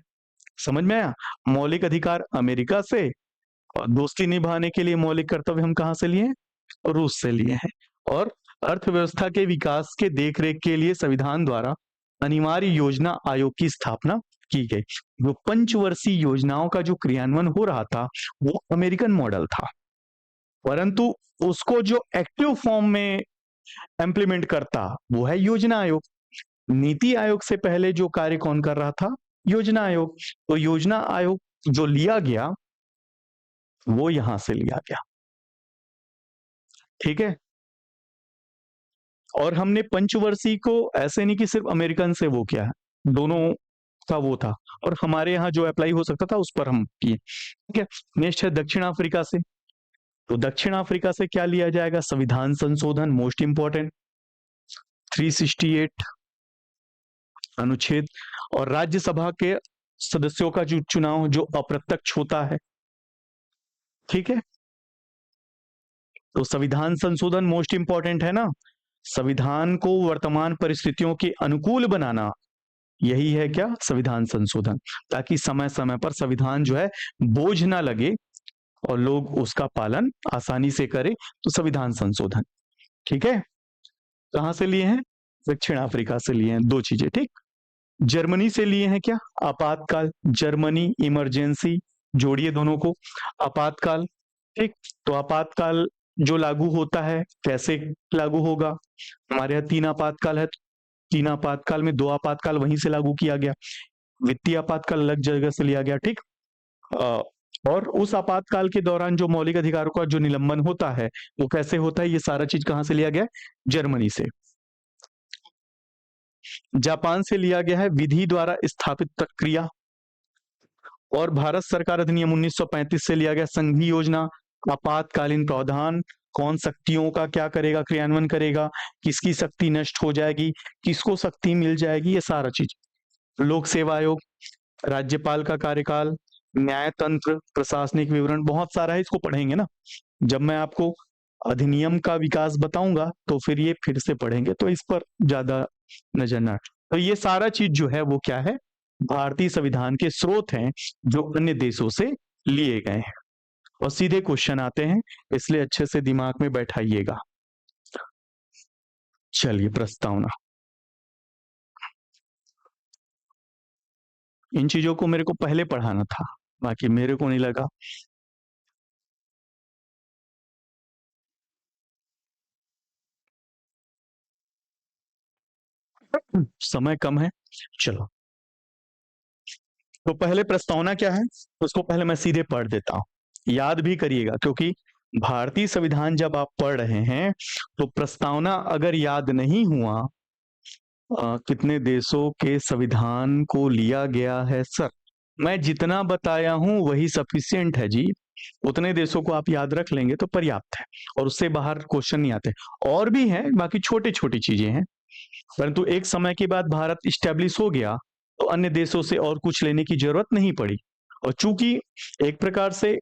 समझ में आया? मौलिक अधिकार अमेरिका से, और दोस्ती निभाने के लिए मौलिक कर्तव्य हम कहां से लिए हैं? रूस से लिए हैं। और अर्थव्यवस्था के विकास के देखरेख के लिए संविधान द्वारा अनिवार्य योजना आयोग की स्थापना की गई। जो पंचवर्षीय योजनाओं का जो क्रियान्वयन हो रहा था वो अमेरिकन मॉडल था, परंतु उसको जो एक्टिव फॉर्म में इम्प्लीमेंट करता वो है योजना आयोग। नीति आयोग से पहले जो कार्य कौन कर रहा था? योजना आयोग। तो योजना आयोग जो लिया गया वो यहां से लिया गया। ठीक है, और हमने पंचवर्षीय को ऐसे नहीं कि सिर्फ अमेरिकन से वो किया है, दोनों का वो था, और हमारे यहाँ जो अप्लाई हो सकता था उस पर हम किए। ठीक है, नेक्स्ट है दक्षिण अफ्रीका से। तो दक्षिण अफ्रीका से क्या लिया जाएगा? संविधान संशोधन, मोस्ट इंपॉर्टेंट, 368 अनुच्छेद, और राज्यसभा के सदस्यों का जो चुनाव जो अप्रत्यक्ष होता है। ठीक है, तो संविधान संशोधन मोस्ट इंपॉर्टेंट है ना। संविधान को वर्तमान परिस्थितियों के अनुकूल बनाना, यही है क्या? संविधान संशोधन, ताकि समय समय पर संविधान जो है बोझ ना लगे और लोग उसका पालन आसानी से करें। तो संविधान संशोधन। ठीक है, कहां से लिए हैं? दक्षिण अफ्रीका से लिए हैं। दो चीजें। ठीक, जर्मनी से लिए हैं क्या? आपातकाल, जर्मनी इमरजेंसी, जोड़िए दोनों को, आपातकाल। ठीक, तो आपातकाल जो लागू होता है कैसे लागू होगा? हमारे यहाँ 3 आपातकाल है, 3 आपातकाल में 2 आपातकाल वहीं से लागू किया गया, वित्तीय आपातकाल अलग जगह से लिया गया। ठीक, और उस आपातकाल के दौरान जो मौलिक अधिकारों का जो निलंबन होता है वो कैसे होता है? ये सारा चीज कहां से लिया गया? जर्मनी से। जापान से लिया गया है विधि द्वारा स्थापित प्रक्रिया, और भारत सरकार अधिनियम 1935 से लिया गया संघीय योजना, आपातकालीन प्रावधान, कौन शक्तियों का क्या करेगा, क्रियान्वयन करेगा, किसकी शक्ति नष्ट हो जाएगी, किसको शक्ति मिल जाएगी, ये सारा चीज। लोक सेवा आयोग, राज्यपाल का कार्यकाल, न्यायतंत्र, प्रशासनिक विवरण, बहुत सारा है, इसको पढ़ेंगे ना जब मैं आपको अधिनियम का विकास बताऊंगा, तो फिर ये फिर से पढ़ेंगे, तो इस पर ज्यादा नजर ना। तो ये सारा चीज जो है वो क्या है? भारतीय संविधान के स्रोत हैं जो अन्य देशों से लिए गए हैं। और सीधे क्वेश्चन आते हैं, इसलिए अच्छे से दिमाग में बैठाइएगा। चलिए, प्रस्तावना। इन चीजों को मेरे को पहले पढ़ाना था, बाकी मेरे को नहीं लगा। समय कम है, चलो। तो पहले प्रस्तावना क्या है उसको पहले मैं सीधे पढ़ देता हूं, याद भी करिएगा, क्योंकि भारतीय संविधान जब आप पढ़ रहे हैं तो प्रस्तावना अगर याद नहीं हुआ, कितने देशों के संविधान को लिया गया है सर, मैं जितना बताया हूं वही सफिशिएंट है जी। उतने देशों को आप याद रख लेंगे तो पर्याप्त है, और उससे बाहर क्वेश्चन नहीं आते। और भी हैं, बाकी छोटी छोटी चीजें हैं, परंतु एक समय के बाद भारत इस्टेब्लिश हो गया तो अन्य देशों से और कुछ लेने की जरूरत नहीं पड़ी। और चूंकि एक प्रकार से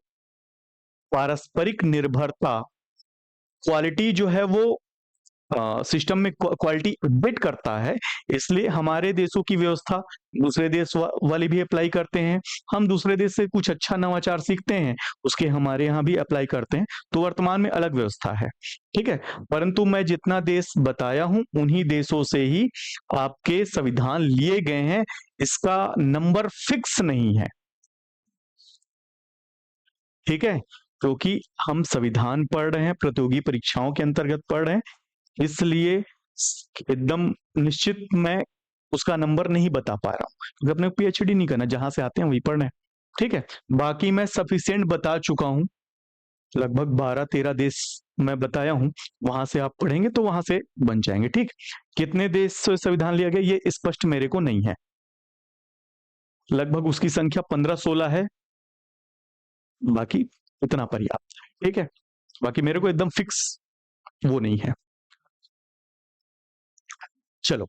पारस्परिक निर्भरता, क्वालिटी जो है वो सिस्टम में क्वालिटी बिट करता है, इसलिए हमारे देशों की व्यवस्था दूसरे देश वाले भी अप्लाई करते हैं, हम दूसरे देश से कुछ अच्छा नवाचार सीखते हैं, उसके हमारे यहाँ भी अप्लाई करते हैं। तो वर्तमान में अलग व्यवस्था है, ठीक है। परंतु मैं जितना देश बताया हूं उन्हीं देशों से ही आपके संविधान लिए गए हैं, इसका नंबर फिक्स नहीं है, ठीक है। क्योंकि हम संविधान पढ़ रहे हैं, प्रतियोगी परीक्षाओं के अंतर्गत पढ़ रहे हैं, इसलिए एकदम निश्चित मैं उसका नंबर नहीं बता पा रहा हूं, क्योंकि अपने पीएचडी नहीं करना, जहां से आते हैं वही पढ़ना है, ठीक है। बाकी मैं सफिशिएंट बता चुका हूं, लगभग 12-13 देश मैं बताया हूं, वहां से आप पढ़ेंगे तो वहां से बन जाएंगे, ठीक। कितने देश से संविधान लिया गया ये स्पष्ट मेरे को नहीं है, लगभग उसकी संख्या 15-16 है, बाकी इतना पर्याप्त है, ठीक है। बाकी मेरे को एकदम फिक्स वो नहीं है। चलो,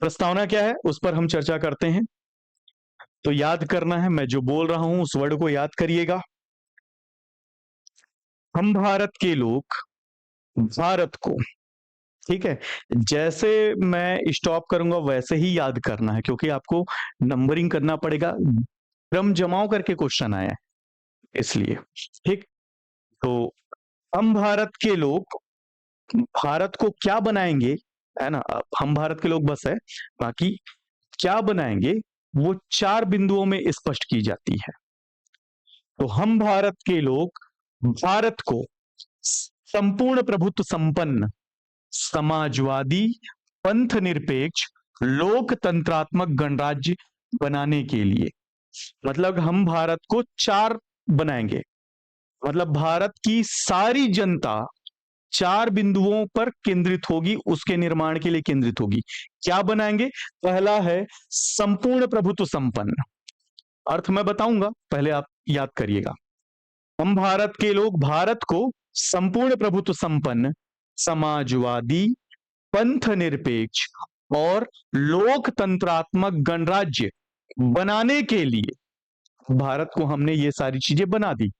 प्रस्तावना क्या है उस पर हम चर्चा करते हैं। तो याद करना है, मैं जो बोल रहा हूं उस वर्ड को याद करिएगा। हम भारत के लोग भारत को, ठीक है, जैसे मैं स्टॉप करूंगा वैसे ही याद करना है, क्योंकि आपको नंबरिंग करना पड़ेगा, क्रम जमाव करके क्वेश्चन आया है इसलिए, ठीक। तो हम भारत के लोग भारत को क्या बनाएंगे, है ना, हम भारत के लोग बस है, बाकी क्या बनाएंगे वो 4 बिंदुओं में स्पष्ट की जाती है। तो हम भारत के लोग भारत को संपूर्ण प्रभुत्व संपन्न, समाजवादी, पंथ निरपेक्ष, लोकतंत्रात्मक गणराज्य बनाने के लिए, मतलब हम भारत को 4 बनाएंगे, मतलब भारत की सारी जनता 4 बिंदुओं पर केंद्रित होगी, उसके निर्माण के लिए केंद्रित होगी। क्या बनाएंगे? पहला है संपूर्ण प्रभुत्व संपन्न, अर्थ मैं बताऊंगा, पहले आप याद करिएगा। हम भारत के लोग भारत को संपूर्ण प्रभुत्व संपन्न, समाजवादी, पंथ निरपेक्ष और लोकतंत्रात्मक गणराज्य बनाने के लिए भारत को हमने ये सारी चीजें बना दी।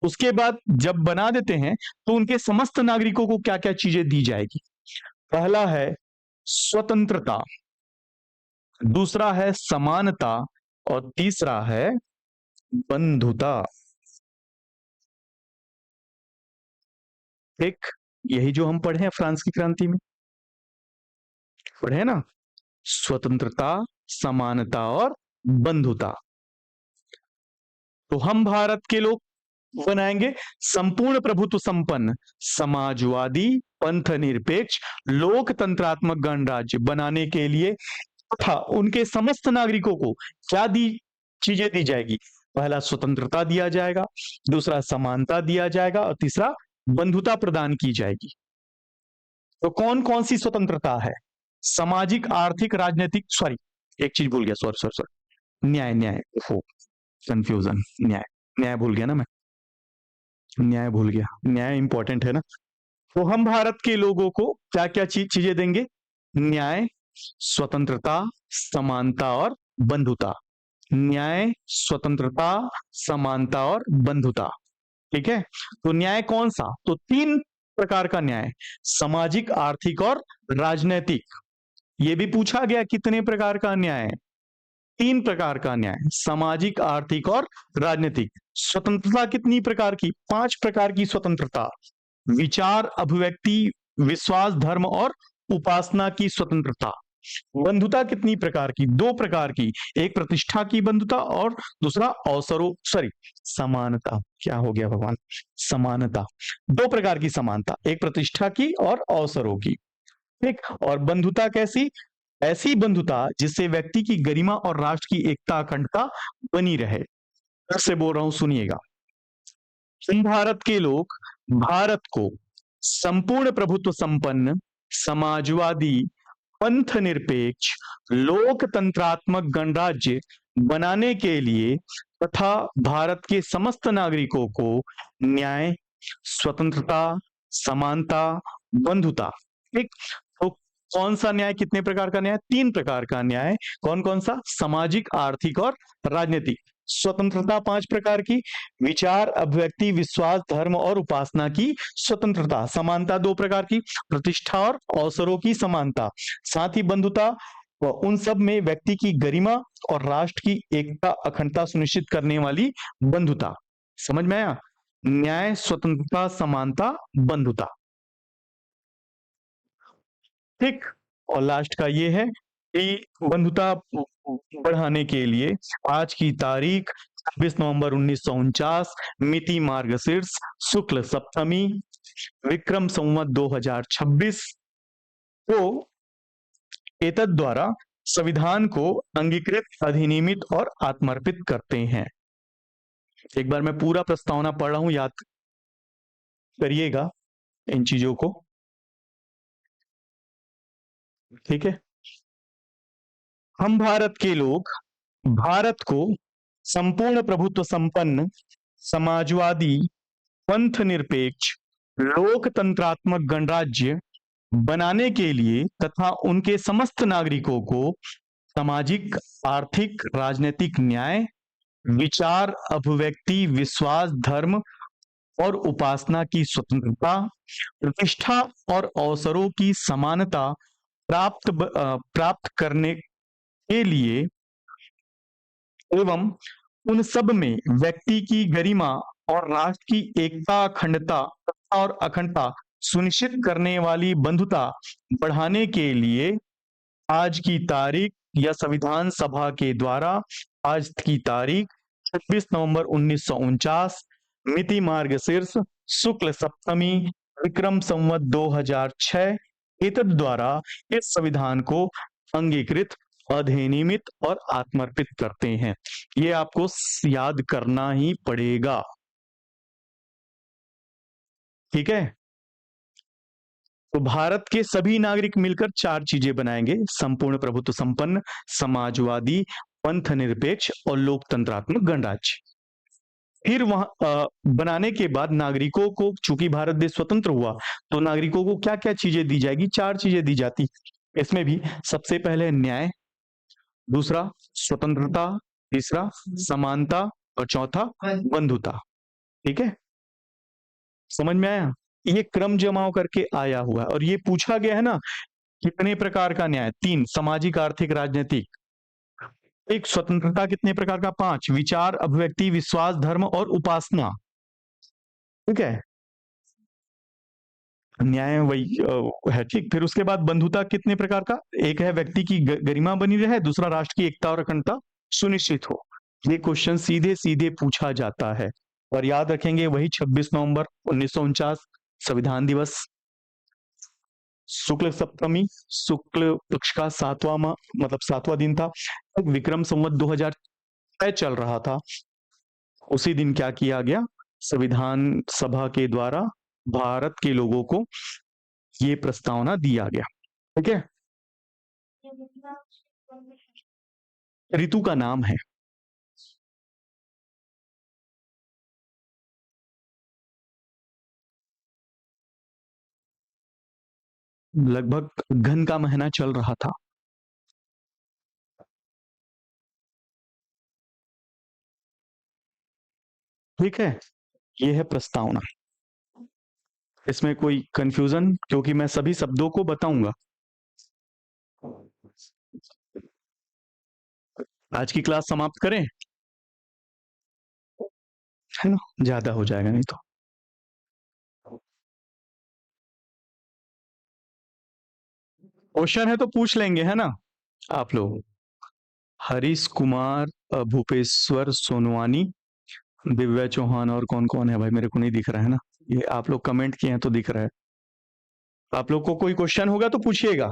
उसके बाद जब बना देते हैं तो उनके समस्त नागरिकों को क्या क्या चीजें दी जाएगी। पहला है स्वतंत्रता, दूसरा है समानता और तीसरा है बंधुता। एक यही जो हम पढ़े हैं फ्रांस की क्रांति में, पढ़े हैं ना, स्वतंत्रता, समानता और बंधुता। तो हम भारत के लोग बनाएंगे संपूर्ण प्रभुत्व संपन्न, समाजवादी, पंथ निरपेक्ष, लोकतंत्रात्मक गणराज्य बनाने के लिए तथा उनके समस्त नागरिकों को क्या चीजें दी जाएगी। पहला स्वतंत्रता दिया जाएगा, दूसरा समानता दिया जाएगा और तीसरा बंधुता प्रदान की जाएगी। तो कौन कौन सी स्वतंत्रता है? सामाजिक, आर्थिक, राजनीतिक, सॉरी एक चीज भूल गया, सॉरी, न्याय हो कंफ्यूजन, न्याय भूल गया ना मैं, न्याय भूल गया, न्याय इंपॉर्टेंट है ना। तो हम भारत के लोगों को क्या क्या चीजें देंगे? न्याय, स्वतंत्रता, समानता और बंधुता। न्याय, स्वतंत्रता, समानता और बंधुता, ठीक है। तो न्याय कौन सा? तो 3 प्रकार का न्याय, सामाजिक, आर्थिक और राजनीतिक। ये भी पूछा गया कितने प्रकार का न्याय? 3 प्रकार का न्याय, सामाजिक, आर्थिक और राजनीतिक। स्वतंत्रता कितनी प्रकार की? 5 प्रकार की स्वतंत्रता, विचार, अभिव्यक्ति, विश्वास, धर्म और उपासना की स्वतंत्रता। बंधुता कितनी प्रकार की? 2 प्रकार की, एक प्रतिष्ठा की बंधुता और दूसरा अवसरों, सॉरी समानता, क्या हो गया भगवान, समानता। 2 प्रकार की समानता, एक प्रतिष्ठा की और अवसरों की, ठीक। और बंधुता कैसी? ऐसी बंधुता जिससे व्यक्ति की गरिमा और राष्ट्र की एकता, अखंडता बनी रहे। फिर से बोल रहा हूं, सुनिएगा। हम भारत के लोग भारत को संपूर्ण प्रभुत्व संपन्न, समाजवादी, पंथ निरपेक्ष, लोकतंत्रात्मक गणराज्य बनाने के लिए तथा भारत के समस्त नागरिकों को न्याय, स्वतंत्रता, समानता, बंधुता, ठीक। तो कौन सा न्याय, कितने प्रकार का न्याय? 3 प्रकार का न्याय। कौन कौन सा? सामाजिक, आर्थिक और राजनीतिक। स्वतंत्रता 5 प्रकार की, विचार, अभिव्यक्ति, विश्वास, धर्म और उपासना की स्वतंत्रता। समानता 2 प्रकार की, प्रतिष्ठा और अवसरों की समानता। साथ ही बंधुता, उन सब में व्यक्ति की गरिमा और राष्ट्र की एकता, अखंडता सुनिश्चित करने वाली बंधुता। समझ में आया? न्याय, स्वतंत्रता, समानता, बंधुता, ठीक। और लास्ट का ये है कि बंधुता बढ़ाने के लिए आज की तारीख 26 नवंबर 1949, मिति मार्गशीर्ष शुक्ल सप्तमी, विक्रम संवत 2026 को एतद द्वारा संविधान को अंगीकृत, अधिनियमित और आत्मर्पित करते हैं। एक बार मैं पूरा प्रस्तावना पढ़ रहा हूं, याद करिएगा इन चीजों को, ठीक है। हम भारत के लोग भारत को संपूर्ण प्रभुत्व संपन्न, समाजवादी, पंथ निरपेक्ष, लोकतंत्रात्मक गणराज्य बनाने के लिए तथा उनके समस्त नागरिकों को सामाजिक, आर्थिक, राजनीतिक न्याय, विचार, अभिव्यक्ति, विश्वास, धर्म और उपासना की स्वतंत्रता, प्रतिष्ठा और अवसरों की समानता प्राप्त करने के लिए एवं उन सब में व्यक्ति की गरिमा और राष्ट्र की एकता, अखंडता और अखंडता सुनिश्चित करने वाली बंधुता बढ़ाने के लिए आज की तारीख या संविधान सभा के द्वारा आज की तारीख 26 नवंबर 1949, मिति मार्गशीर्ष शुक्ल सप्तमी, विक्रम संवत 2006 एतद द्वारा इस संविधान को अंगीकृत, अधिनियमित और आत्मर्पित करते हैं। ये आपको याद करना ही पड़ेगा, ठीक है। तो भारत के सभी नागरिक मिलकर 4 चीजें बनाएंगे: संपूर्ण प्रभुत्व संपन्न, समाजवादी, पंथ निरपेक्ष और लोकतंत्रात्मक गणराज्य। फिर वहां बनाने के बाद नागरिकों को, चूंकि भारत देश स्वतंत्र हुआ, तो नागरिकों को क्या क्या चीजें दी जाएगी? 4 चीजें दी जाती। इसमें भी सबसे पहले न्याय, दूसरा स्वतंत्रता, तीसरा समानता और चौथा बंधुता, ठीक है। समझ में आया? ये क्रम जमाव करके आया हुआ है। और ये पूछा गया है ना, कितने प्रकार का न्याय? 3, सामाजिक, आर्थिक, राजनीतिक। एक स्वतंत्रता कितने प्रकार का? 5, विचार, अभिव्यक्ति, विश्वास, धर्म और उपासना, ठीक है। न्याय वही है, ठीक। फिर उसके बाद बंधुता कितने प्रकार का? एक है व्यक्ति की गरिमा बनी रहे, दूसरा राष्ट्र की एकता और अखंडता सुनिश्चित हो। ये क्वेश्चन सीधे सीधे पूछा जाता है और याद रखेंगे वही 26 नवंबर 1949 संविधान दिवस, शुक्ल सप्तमी, शुक्ल पक्ष का 7वां मतलब 7वां दिन था। विक्रम संवत 2006 चल रहा था। उसी दिन क्या किया गया? संविधान सभा के द्वारा भारत के लोगों को ये प्रस्तावना दिया गया, ठीक है। ऋतु का नाम है। लगभग घन का महीना चल रहा था। ठीक है, ये है प्रस्तावना। इसमें कोई कंफ्यूजन? क्योंकि मैं सभी शब्दों को बताऊंगा। आज की क्लास समाप्त करें, है ना? ज्यादा हो जाएगा नहीं तो। क्वेश्चन है तो पूछ लेंगे, है ना आप लोग? हरीश कुमार, भूपेश्वर सोनवानी, दिव्या चौहान और कौन कौन है भाई? मेरे को नहीं दिख रहा है ना। ये आप लोग कमेंट किए हैं तो दिख रहा है। आप लोग को कोई क्वेश्चन होगा तो पूछिएगा।